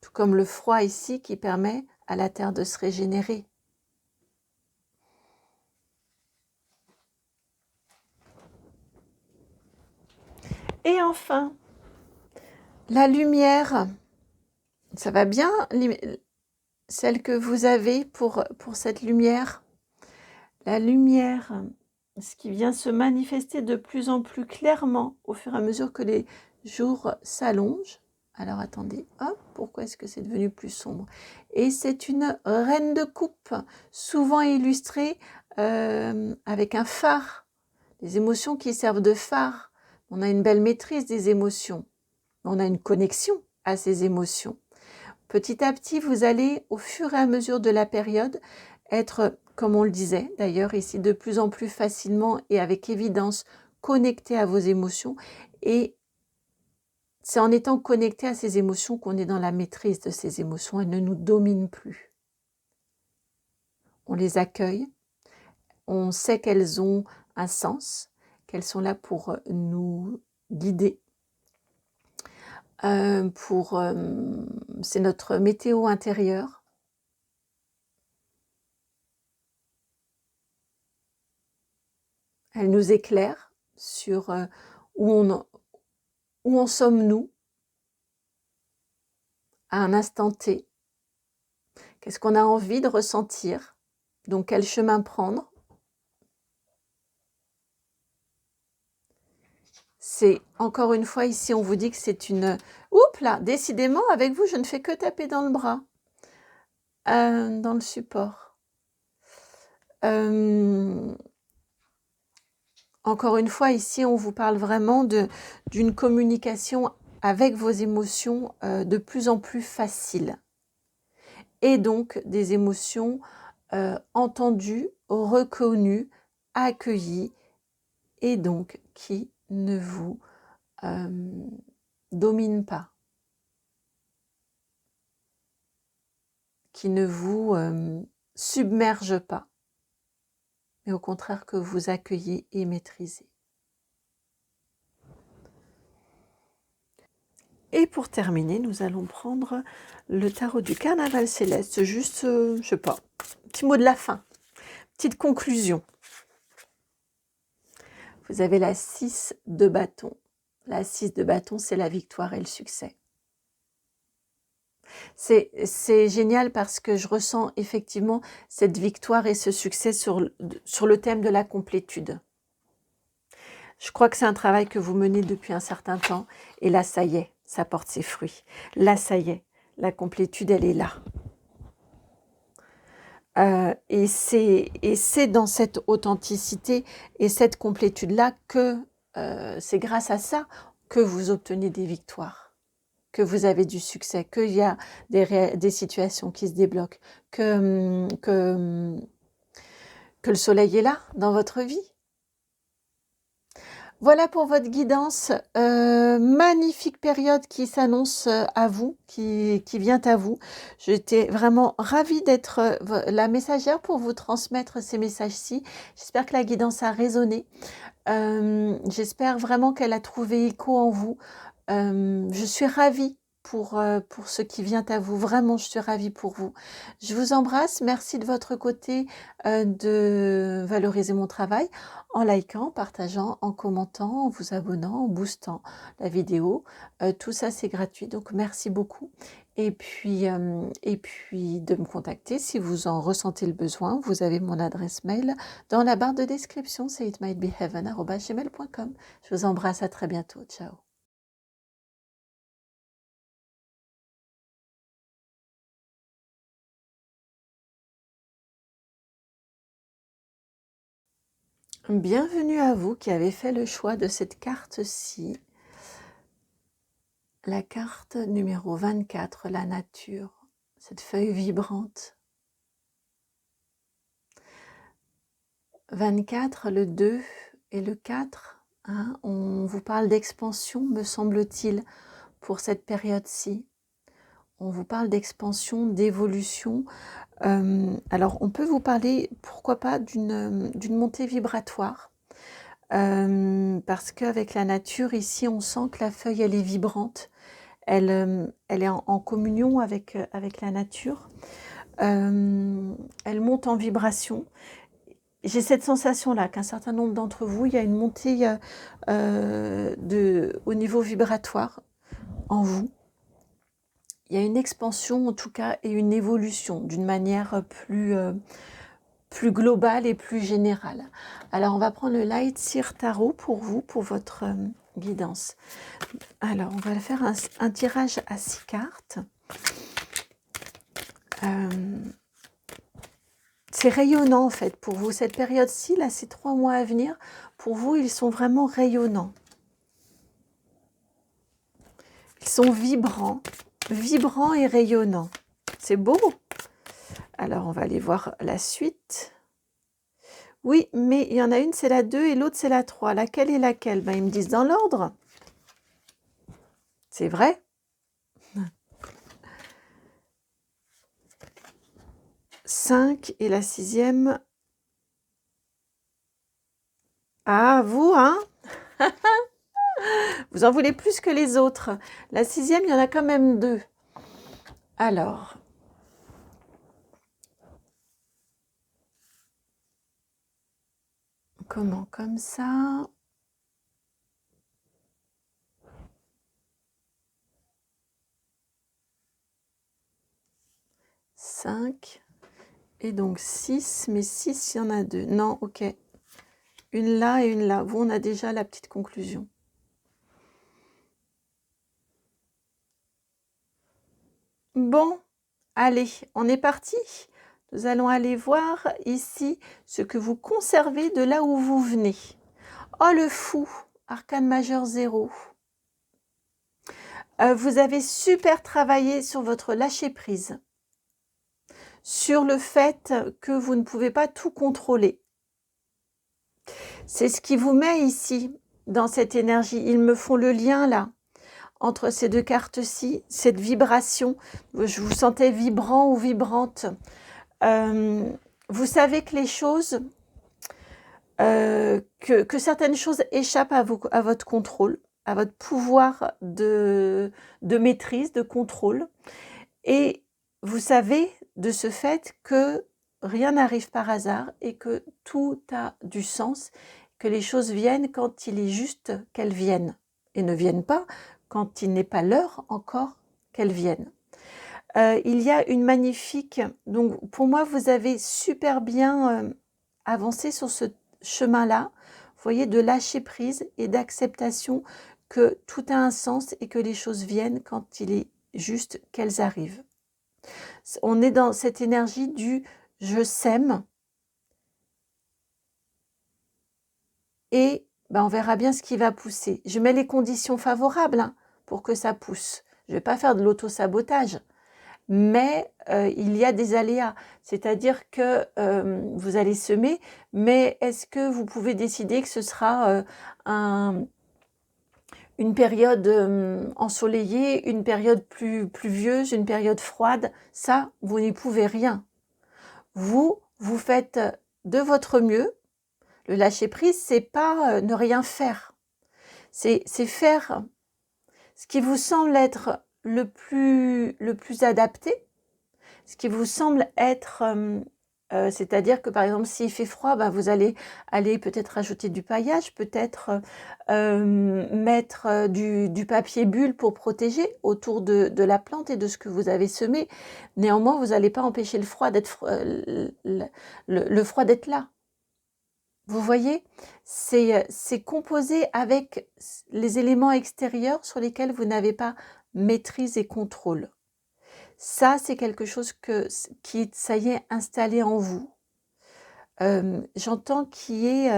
Tout comme le froid ici qui permet à la terre de se régénérer. Et enfin, la lumière, ça va bien, celle que vous avez pour cette lumière. La lumière, ce qui vient se manifester de plus en plus clairement au fur et à mesure que les jours s'allongent. Alors attendez, hop, pourquoi est-ce que c'est devenu plus sombre? Et c'est une reine de coupe, souvent illustrée avec un phare, les émotions qui servent de phare. On a une belle maîtrise des émotions, on a une connexion à ces émotions. Petit à petit, vous allez, au fur et à mesure de la période, être, comme on le disait d'ailleurs ici, de plus en plus facilement et avec évidence connecté à vos émotions. Et c'est en étant connecté à ces émotions qu'on est dans la maîtrise de ces émotions. Elles ne nous dominent plus. On les accueille, on sait qu'elles ont un sens, qu'elles sont là pour nous guider. C'est notre météo intérieure. Elle nous éclaire sur où en sommes-nous à un instant T. Qu'est-ce qu'on a envie de ressentir? Donc, quel chemin prendre? C'est, encore une fois, ici, on vous dit que c'est une... Oups là, décidément, avec vous, je ne fais que taper dans le bras, dans le support. Encore une fois, ici, on vous parle vraiment d'une communication avec vos émotions de plus en plus facile. Et donc, des émotions entendues, reconnues, accueillies, et donc qui ne vous dominent pas. qui ne vous submerge pas, mais au contraire que vous accueillez et maîtrisez. Et pour terminer, nous allons prendre le tarot du carnaval céleste, juste, je sais pas, petit mot de la fin, petite conclusion. Vous avez la 6 de bâton. La 6 de bâton, c'est la victoire et le succès. C'est génial parce que je ressens effectivement cette victoire et ce succès sur le thème de la complétude. Je crois que c'est un travail que vous menez depuis un certain temps et là, ça y est, ça porte ses fruits. Là, ça y est, la complétude, elle est là. Et c'est dans cette authenticité et cette complétude-là que c'est grâce à ça que vous obtenez des victoires, que vous avez du succès, qu'il y a des situations qui se débloquent, que le soleil est là dans votre vie. Voilà pour votre guidance, magnifique période qui s'annonce à vous, qui vient à vous. J'étais vraiment ravie d'être la messagère pour vous transmettre ces messages-ci. J'espère que la guidance a résonné. J'espère vraiment qu'elle a trouvé écho en vous. Je suis ravie pour ce qui vient à vous. Vraiment, je suis ravie pour vous. Je vous embrasse. Merci de votre côté de valoriser mon travail en likant, en partageant, en commentant, en vous abonnant, en boostant la vidéo. Tout ça, c'est gratuit. Donc, merci beaucoup. Et puis de me contacter si vous en ressentez le besoin. Vous avez mon adresse mail dans la barre de description. C'est itmightbeheaven@gmail.com. Je vous embrasse. À très bientôt. Ciao. Bienvenue à vous qui avez fait le choix de cette carte-ci, la carte numéro 24, la nature, cette feuille vibrante. 24, le 2 et le 4, hein, on vous parle d'expansion, me semble-t-il, pour cette période-ci. On vous parle d'expansion, d'évolution. Alors, on peut vous parler, pourquoi pas, d'une montée vibratoire. Parce qu'avec la nature, ici, on sent que la feuille, elle est vibrante. Elle est en communion avec la nature. Elle monte en vibration. J'ai cette sensation-là qu'un certain nombre d'entre vous, il y a une montée au niveau vibratoire en vous. Il y a une expansion en tout cas et une évolution d'une manière plus globale et plus générale. Alors on va prendre le Light Seer Tarot pour vous, pour votre guidance. Alors on va faire un tirage à 6 cartes. C'est rayonnant en fait pour vous. Cette période-ci, là, ces 3 mois à venir, pour vous, ils sont vraiment rayonnants. Ils sont vibrants et rayonnants. C'est beau. Alors, on va aller voir la suite. Oui, mais il y en a une, c'est la 2 et l'autre, c'est la 3. Laquelle est laquelle? Ben, ils me disent dans l'ordre. C'est vrai? « 5 et la 6e. Ah, vous, hein? Vous en voulez plus que les autres. La 6e, il y en a quand même 2. Alors... Comment? Comme ça. « 5. Et donc 6. Mais 6, il y en a 2. Non, ok. Une là et une là. Vous, on a déjà la petite conclusion. Bon, allez, on est parti. Nous allons aller voir ici ce que vous conservez de là où vous venez. Oh, le fou, arcane majeur 0. Vous avez super travaillé sur votre lâcher-prise, sur le fait que vous ne pouvez pas tout contrôler. C'est ce qui vous met ici, dans cette énergie. Ils me font le lien là, entre ces deux cartes-ci, cette vibration. Je vous sentais vibrant ou vibrante. Vous savez que les choses, que certaines choses échappent à votre contrôle, à votre pouvoir de maîtrise, de contrôle. Et vous savez de ce fait que rien n'arrive par hasard et que tout a du sens, que les choses viennent quand il est juste qu'elles viennent et ne viennent pas quand il n'est pas l'heure encore qu'elles viennent. Il y a une magnifique... Donc pour moi, vous avez super bien avancé sur ce chemin-là, vous voyez, de lâcher prise et d'acceptation que tout a un sens et que les choses viennent quand il est juste qu'elles arrivent. On est dans cette énergie du « je sème » et on verra bien ce qui va pousser. Je mets les conditions favorables pour que ça pousse. Je ne vais pas faire de l'auto-sabotage, mais il y a des aléas. C'est-à-dire que vous allez semer, mais est-ce que vous pouvez décider que ce sera une période ensoleillée, une période plus pluvieuse, une période froide? Ça, vous n'y pouvez rien. Vous faites de votre mieux. Le lâcher-prise, c'est pas ne rien faire. C'est faire ce qui vous semble être le plus adapté, ce qui vous semble être... c'est-à-dire que par exemple, s'il fait froid, vous allez aller peut-être ajouter du paillage, peut-être mettre du papier bulle pour protéger autour de la plante et de ce que vous avez semé. Néanmoins, vous n'allez pas empêcher le froid d'être le froid d'être là. Vous voyez, c'est composé avec les éléments extérieurs sur lesquels vous n'avez pas maîtrise et contrôle. Ça, c'est quelque chose qui, ça y est, installé en vous. J'entends qui est...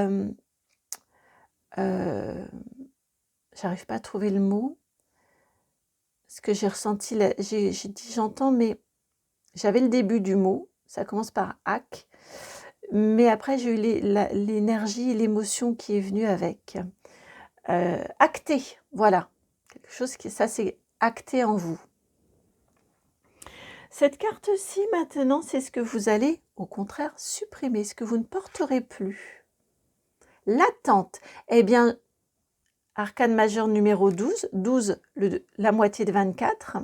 j'arrive pas à trouver le mot. Ce que j'ai ressenti, j'ai dit j'entends, mais j'avais le début du mot. Ça commence par « hack ». Mais après, j'ai eu l'énergie et l'émotion qui est venue avec. Acté, voilà. Quelque chose qui, ça, c'est acté en vous. Cette carte-ci, maintenant, c'est ce que vous allez, au contraire, supprimer, ce que vous ne porterez plus. L'attente. Eh bien, arcane majeur numéro 12, 12, la moitié de 24.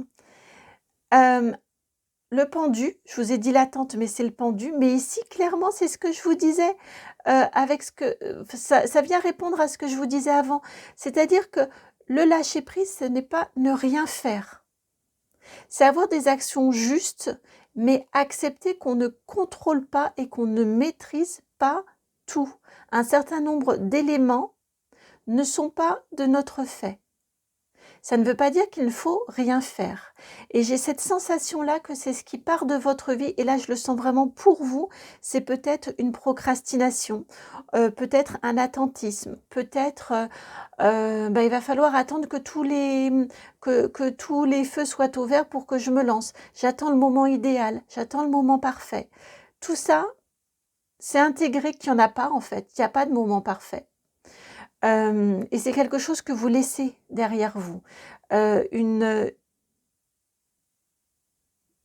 Le pendu, je vous ai dit l'attente, mais c'est le pendu. Mais ici, clairement, c'est ce que je vous disais, avec ce que ça vient répondre à ce que je vous disais avant. C'est-à-dire que le lâcher-prise, ce n'est pas ne rien faire. C'est avoir des actions justes, mais accepter qu'on ne contrôle pas et qu'on ne maîtrise pas tout. Un certain nombre d'éléments ne sont pas de notre fait. Ça ne veut pas dire qu'il ne faut rien faire. Et j'ai cette sensation-là que c'est ce qui part de votre vie, et là je le sens vraiment pour vous, c'est peut-être une procrastination, peut-être un attentisme, peut-être il va falloir attendre que tous les feux soient ouverts pour que je me lance. J'attends le moment idéal, j'attends le moment parfait. Tout ça, c'est intégrer qu'il n'y en a pas en fait, il n'y a pas de moment parfait. Et c'est quelque chose que vous laissez derrière vous.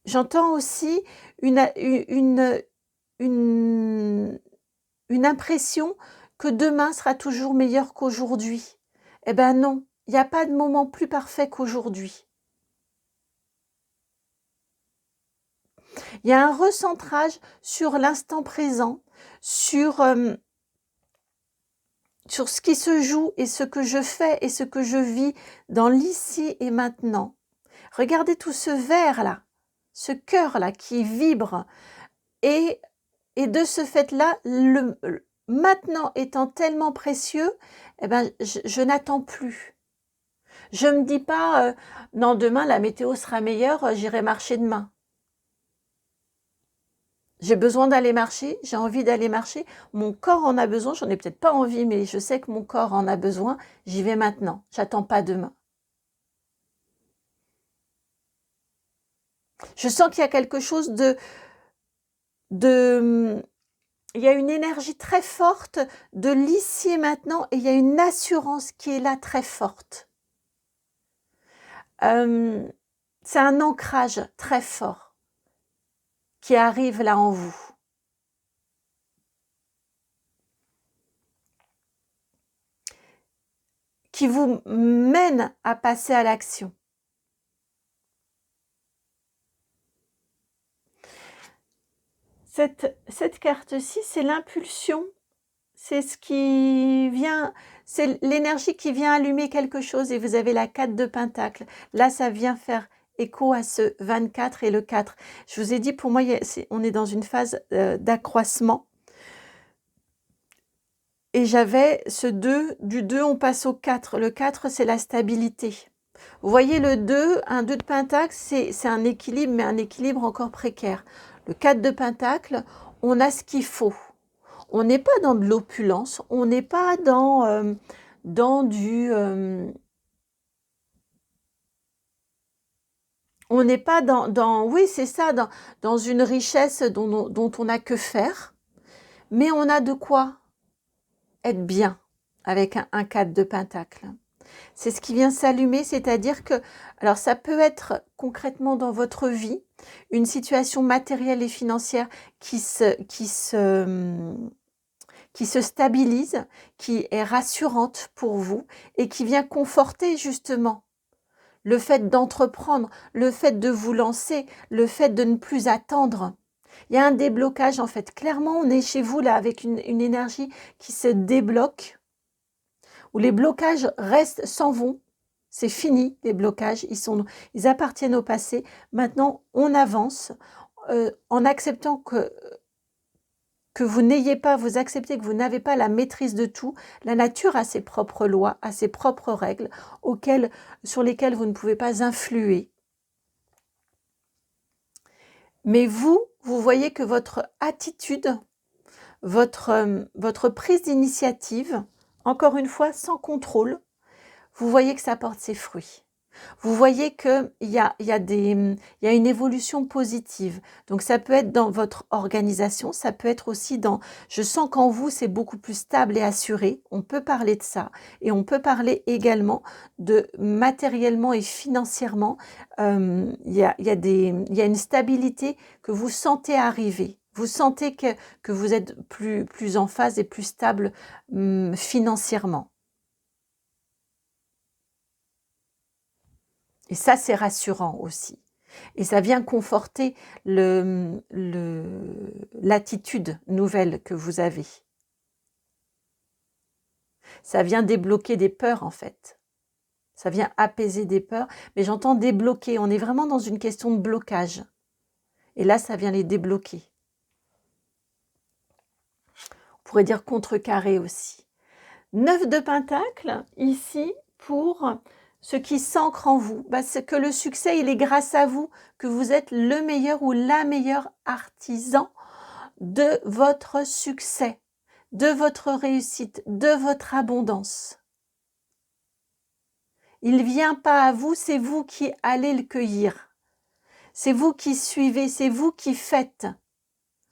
J'entends aussi une impression que demain sera toujours meilleur qu'aujourd'hui. Eh bien non, il n'y a pas de moment plus parfait qu'aujourd'hui. Il y a un recentrage sur l'instant présent, sur ce qui se joue et ce que je fais et ce que je vis dans l'ici et maintenant. Regardez tout ce vert-là, ce cœur-là qui vibre. Et de ce fait-là, le maintenant étant tellement précieux, eh ben, je n'attends plus. Je ne me dis pas non, demain la météo sera meilleure, j'irai marcher demain. J'ai besoin d'aller marcher, j'ai envie d'aller marcher, mon corps en a besoin, j'en ai peut-être pas envie, mais je sais que mon corps en a besoin, j'y vais maintenant, j'attends pas demain. Je sens qu'il y a quelque chose il y a une énergie très forte de l'ici et maintenant, et il y a une assurance qui est là très forte. C'est un ancrage très fort qui arrive là en vous. Qui vous mène à passer à l'action. Cette carte-ci, c'est l'impulsion, c'est ce qui vient, c'est l'énergie qui vient allumer quelque chose et vous avez la 4 de Pentacle. Là, ça vient faire écho à ce 24 et le 4. Je vous ai dit, pour moi, on est dans une phase d'accroissement. Et j'avais ce 2, du 2, on passe au 4. Le 4, c'est la stabilité. Vous voyez le 2, un 2 de Pentacle, c'est un équilibre, mais un équilibre encore précaire. Le 4 de Pentacle, on a ce qu'il faut. On n'est pas dans de l'opulence, on n'est pas dans du... on n'est pas oui, c'est ça, dans une richesse dont on n'a que faire, mais on a de quoi être bien avec un 4 de Pentacle. C'est ce qui vient s'allumer, c'est-à-dire que, alors ça peut être concrètement dans votre vie, une situation matérielle et financière qui se stabilise, qui est rassurante pour vous et qui vient conforter justement le fait d'entreprendre, le fait de vous lancer, le fait de ne plus attendre. Il y a un déblocage en fait. Clairement, on est chez vous là avec une énergie qui se débloque, où les blocages s'en vont. C'est fini, les blocages, ils appartiennent au passé. Maintenant, on avance en acceptant que vous n'ayez pas, vous acceptez que vous n'avez pas la maîtrise de tout. La nature a ses propres lois, a ses propres règles sur lesquelles vous ne pouvez pas influer. Mais vous voyez que votre attitude, votre prise d'initiative, encore une fois, sans contrôle, vous voyez que ça porte ses fruits. Vous voyez qu'il y a une évolution positive. Donc ça peut être dans votre organisation, ça peut être aussi je sens qu'en vous c'est beaucoup plus stable et assuré. On peut parler de ça. Et on peut parler également de matériellement et financièrement. Il y a une stabilité que vous sentez arriver. Vous sentez que vous êtes plus en phase et plus stable financièrement. Et ça, c'est rassurant aussi. Et ça vient conforter l'attitude nouvelle que vous avez. Ça vient débloquer des peurs, en fait. Ça vient apaiser des peurs. Mais j'entends débloquer. On est vraiment dans une question de blocage. Et là, ça vient les débloquer. On pourrait dire contrecarrer aussi. 9 de Pentacle, ici, pour ce qui s'ancre en vous, c'est que le succès, il est grâce à vous, que vous êtes le meilleur ou la meilleure artisan de votre succès, de votre réussite, de votre abondance. Il ne vient pas à vous, c'est vous qui allez le cueillir. C'est vous qui suivez, c'est vous qui faites.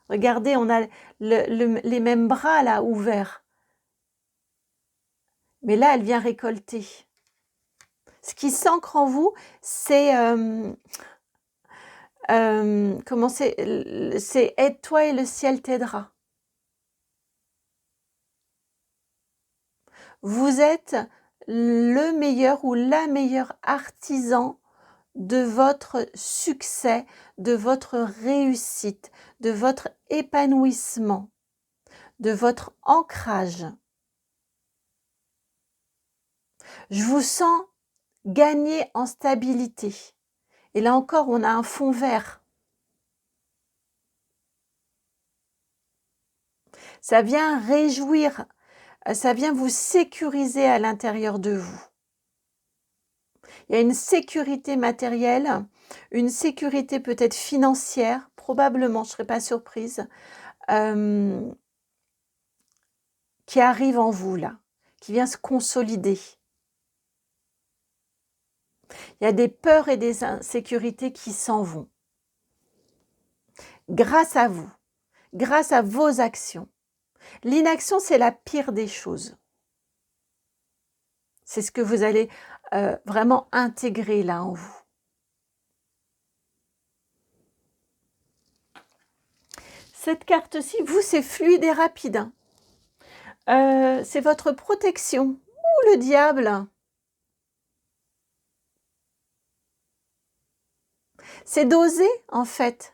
Regardez, on a les mêmes bras là ouverts. Mais là, elle vient récolter. Ce qui s'ancre en vous, c'est c'est aide-toi et le ciel t'aidera. Vous êtes le meilleur ou la meilleure artisan de votre succès, de votre réussite, de votre épanouissement, de votre ancrage. Je vous sens gagner en stabilité. Et là encore, on a un fond vert. Ça vient réjouir, ça vient vous sécuriser à l'intérieur de vous. Il y a une sécurité matérielle, une sécurité peut-être financière, probablement, je ne serais pas surprise, qui arrive en vous là, qui vient se consolider. Il y a des peurs et des insécurités qui s'en vont. Grâce à vous, grâce à vos actions. L'inaction, c'est la pire des choses. C'est ce que vous allez vraiment intégré là en vous. Cette carte-ci, vous, c'est fluide et rapide. C'est votre protection. Ouh, le diable! C'est d'oser, en fait.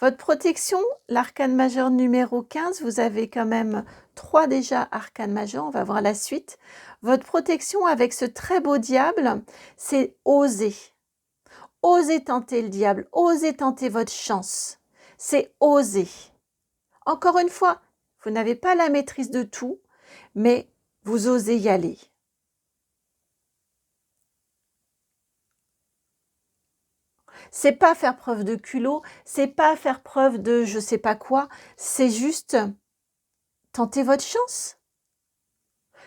Votre protection, l'arcane majeur numéro 15, vous avez quand même 3 déjà arcanes majeurs, on va voir la suite. Votre protection avec ce très beau diable, c'est oser. Osez tenter le diable, osez tenter votre chance. C'est oser. Encore une fois, vous n'avez pas la maîtrise de tout, mais vous osez y aller. C'est pas faire preuve de culot, c'est pas faire preuve de je sais pas quoi, c'est juste tenter votre chance.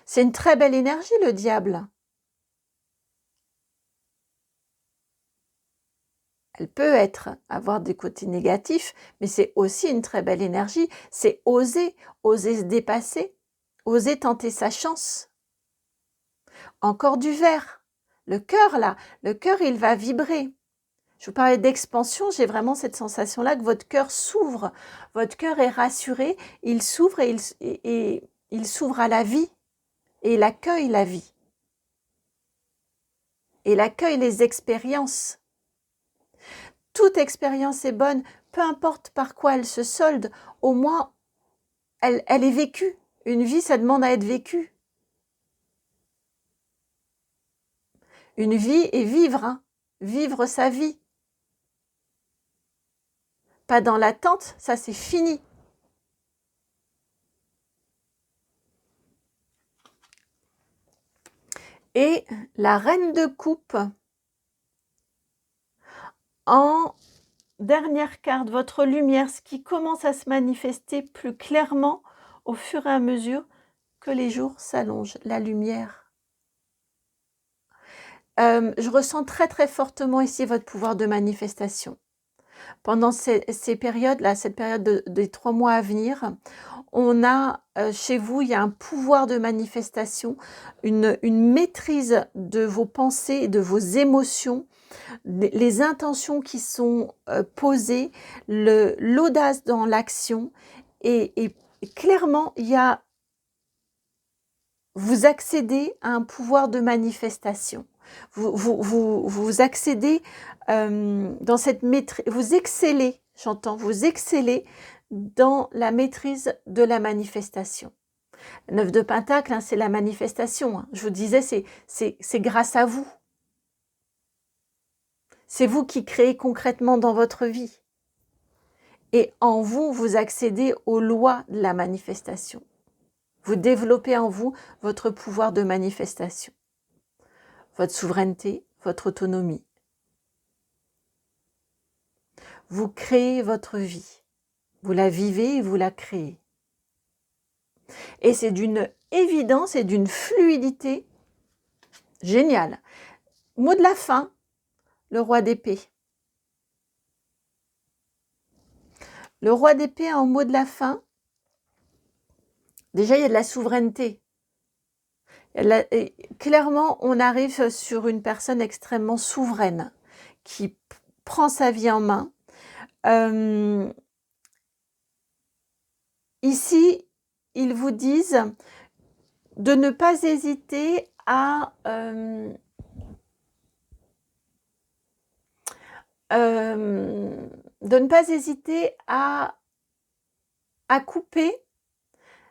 C'est une très belle énergie, le diable. Elle peut avoir des côtés négatifs, mais c'est aussi une très belle énergie. C'est oser, oser se dépasser, oser tenter sa chance. Encore du vert. Le cœur, là, le cœur, il va vibrer. Je vous parlais d'expansion, j'ai vraiment cette sensation-là que votre cœur s'ouvre. Votre cœur est rassuré, il s'ouvre et il s'ouvre à la vie. Et il accueille la vie. Et il accueille les expériences. Toute expérience est bonne, peu importe par quoi elle se solde, au moins elle est vécue. Une vie, ça demande à être vécue. Une vie est vivre, hein. Vivre sa vie. Pas dans l'attente, ça c'est fini. Et la reine de coupe, en dernière carte, votre lumière, ce qui commence à se manifester plus clairement au fur et à mesure que les jours s'allongent, la lumière. Je ressens très très fortement ici votre pouvoir de manifestation. Pendant ces périodes-là, cette période des 3 mois à venir, on a chez vous, il y a un pouvoir de manifestation, une maîtrise de vos pensées et de vos émotions, les intentions qui sont posées, l'audace dans l'action et clairement, vous accédez à un pouvoir de manifestation. Vous accédez dans cette maîtrise, vous excellez, j'entends, vous excellez dans la maîtrise de la manifestation. 9 de Pentacle, hein, c'est la manifestation. Hein. Je vous disais, c'est grâce à vous. C'est vous qui créez concrètement dans votre vie. Et en vous, vous accédez aux lois de la manifestation. Vous développez en vous votre pouvoir de manifestation, votre souveraineté, votre autonomie. Vous créez votre vie. Vous la vivez et vous la créez. Et c'est d'une évidence et d'une fluidité géniale. Mot de la fin, le roi d'épée. Le roi d'épée en mot de la fin, déjà il y a de la souveraineté. Clairement, on arrive sur une personne extrêmement souveraine qui prend sa vie en main. Ici, ils vous disent de ne pas hésiter à couper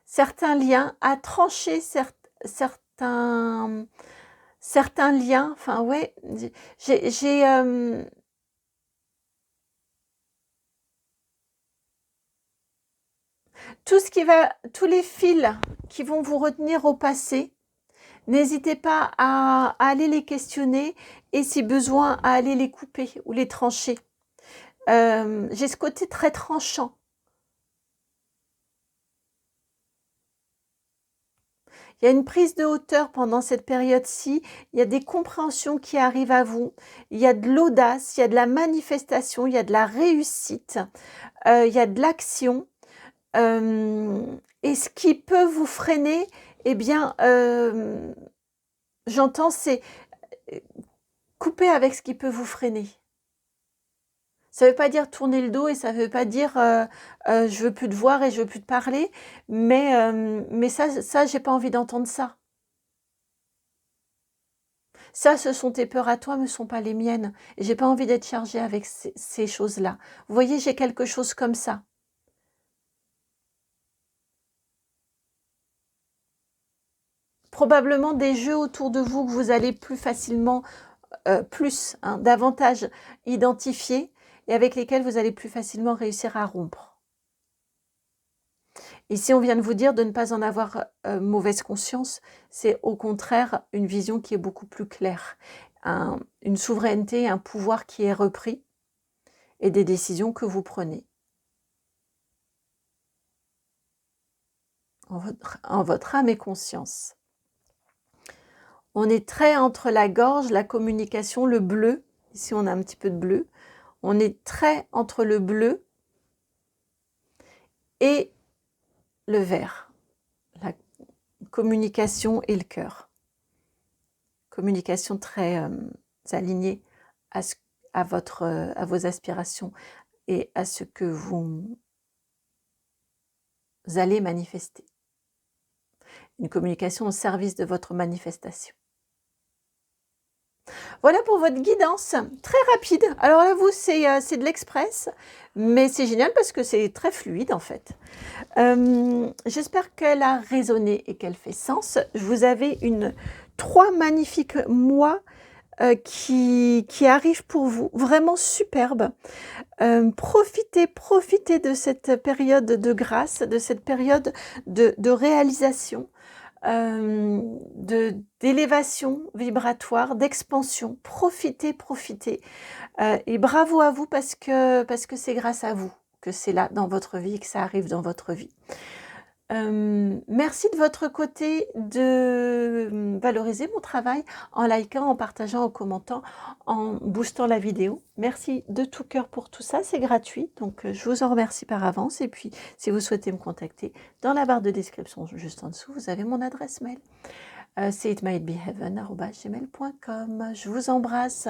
certains liens, à trancher certains liens. Enfin, ouais, tous les fils qui vont vous retenir au passé, n'hésitez pas à aller les questionner et si besoin à aller les couper ou les trancher. J'ai ce côté très tranchant. Il y a une prise de hauteur pendant cette période-ci, il y a des compréhensions qui arrivent à vous, il y a de l'audace, il y a de la manifestation, il y a de la réussite, il y a de l'action. Et ce qui peut vous freiner, eh bien, j'entends, c'est Coupez avec ce qui peut vous freiner. Ça ne veut pas dire tourner le dos et ça ne veut pas dire je veux plus te voir et je veux plus te parler, mais ça j'ai pas envie d'entendre ça. Ça, ce sont tes peurs à toi, ne sont pas les miennes. Et j'ai pas envie d'être chargée avec ces choses-là. Vous voyez, j'ai quelque chose comme ça. Probablement des jeux autour de vous que vous allez plus facilement, davantage identifier et avec lesquels vous allez plus facilement réussir à rompre. Ici, on vient de vous dire de ne pas en avoir mauvaise conscience. C'est au contraire une vision qui est beaucoup plus claire. Une souveraineté, un pouvoir qui est repris et des décisions que vous prenez. En votre âme et conscience. On est très entre la gorge, la communication, le bleu. Ici, on a un petit peu de bleu. On est très entre le bleu et le vert. La communication et le cœur. Communication très alignée à vos aspirations et à ce que vous allez manifester. Une communication au service de votre manifestation. Voilà pour votre guidance, très rapide. Alors là, vous, c'est de l'express, mais c'est génial parce que c'est très fluide en fait. J'espère qu'elle a résonné et qu'elle fait sens. Vous avez 3 magnifiques mois qui arrivent pour vous, vraiment superbes. Profitez de cette période de grâce, de cette période de réalisation. D'élévation vibratoire, d'expansion. Profitez. Et bravo à vous parce que c'est grâce à vous que c'est là dans votre vie, que ça arrive dans votre vie. Merci de votre côté de valoriser mon travail en likant, en partageant, en commentant, en boostant la vidéo. Merci de tout cœur pour tout ça, c'est gratuit, donc je vous en remercie par avance. Et puis, si vous souhaitez me contacter, dans la barre de description juste en dessous, vous avez mon adresse mail. C'est itmightbeheaven@gmail.com. Je vous embrasse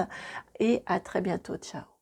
et à très bientôt. Ciao.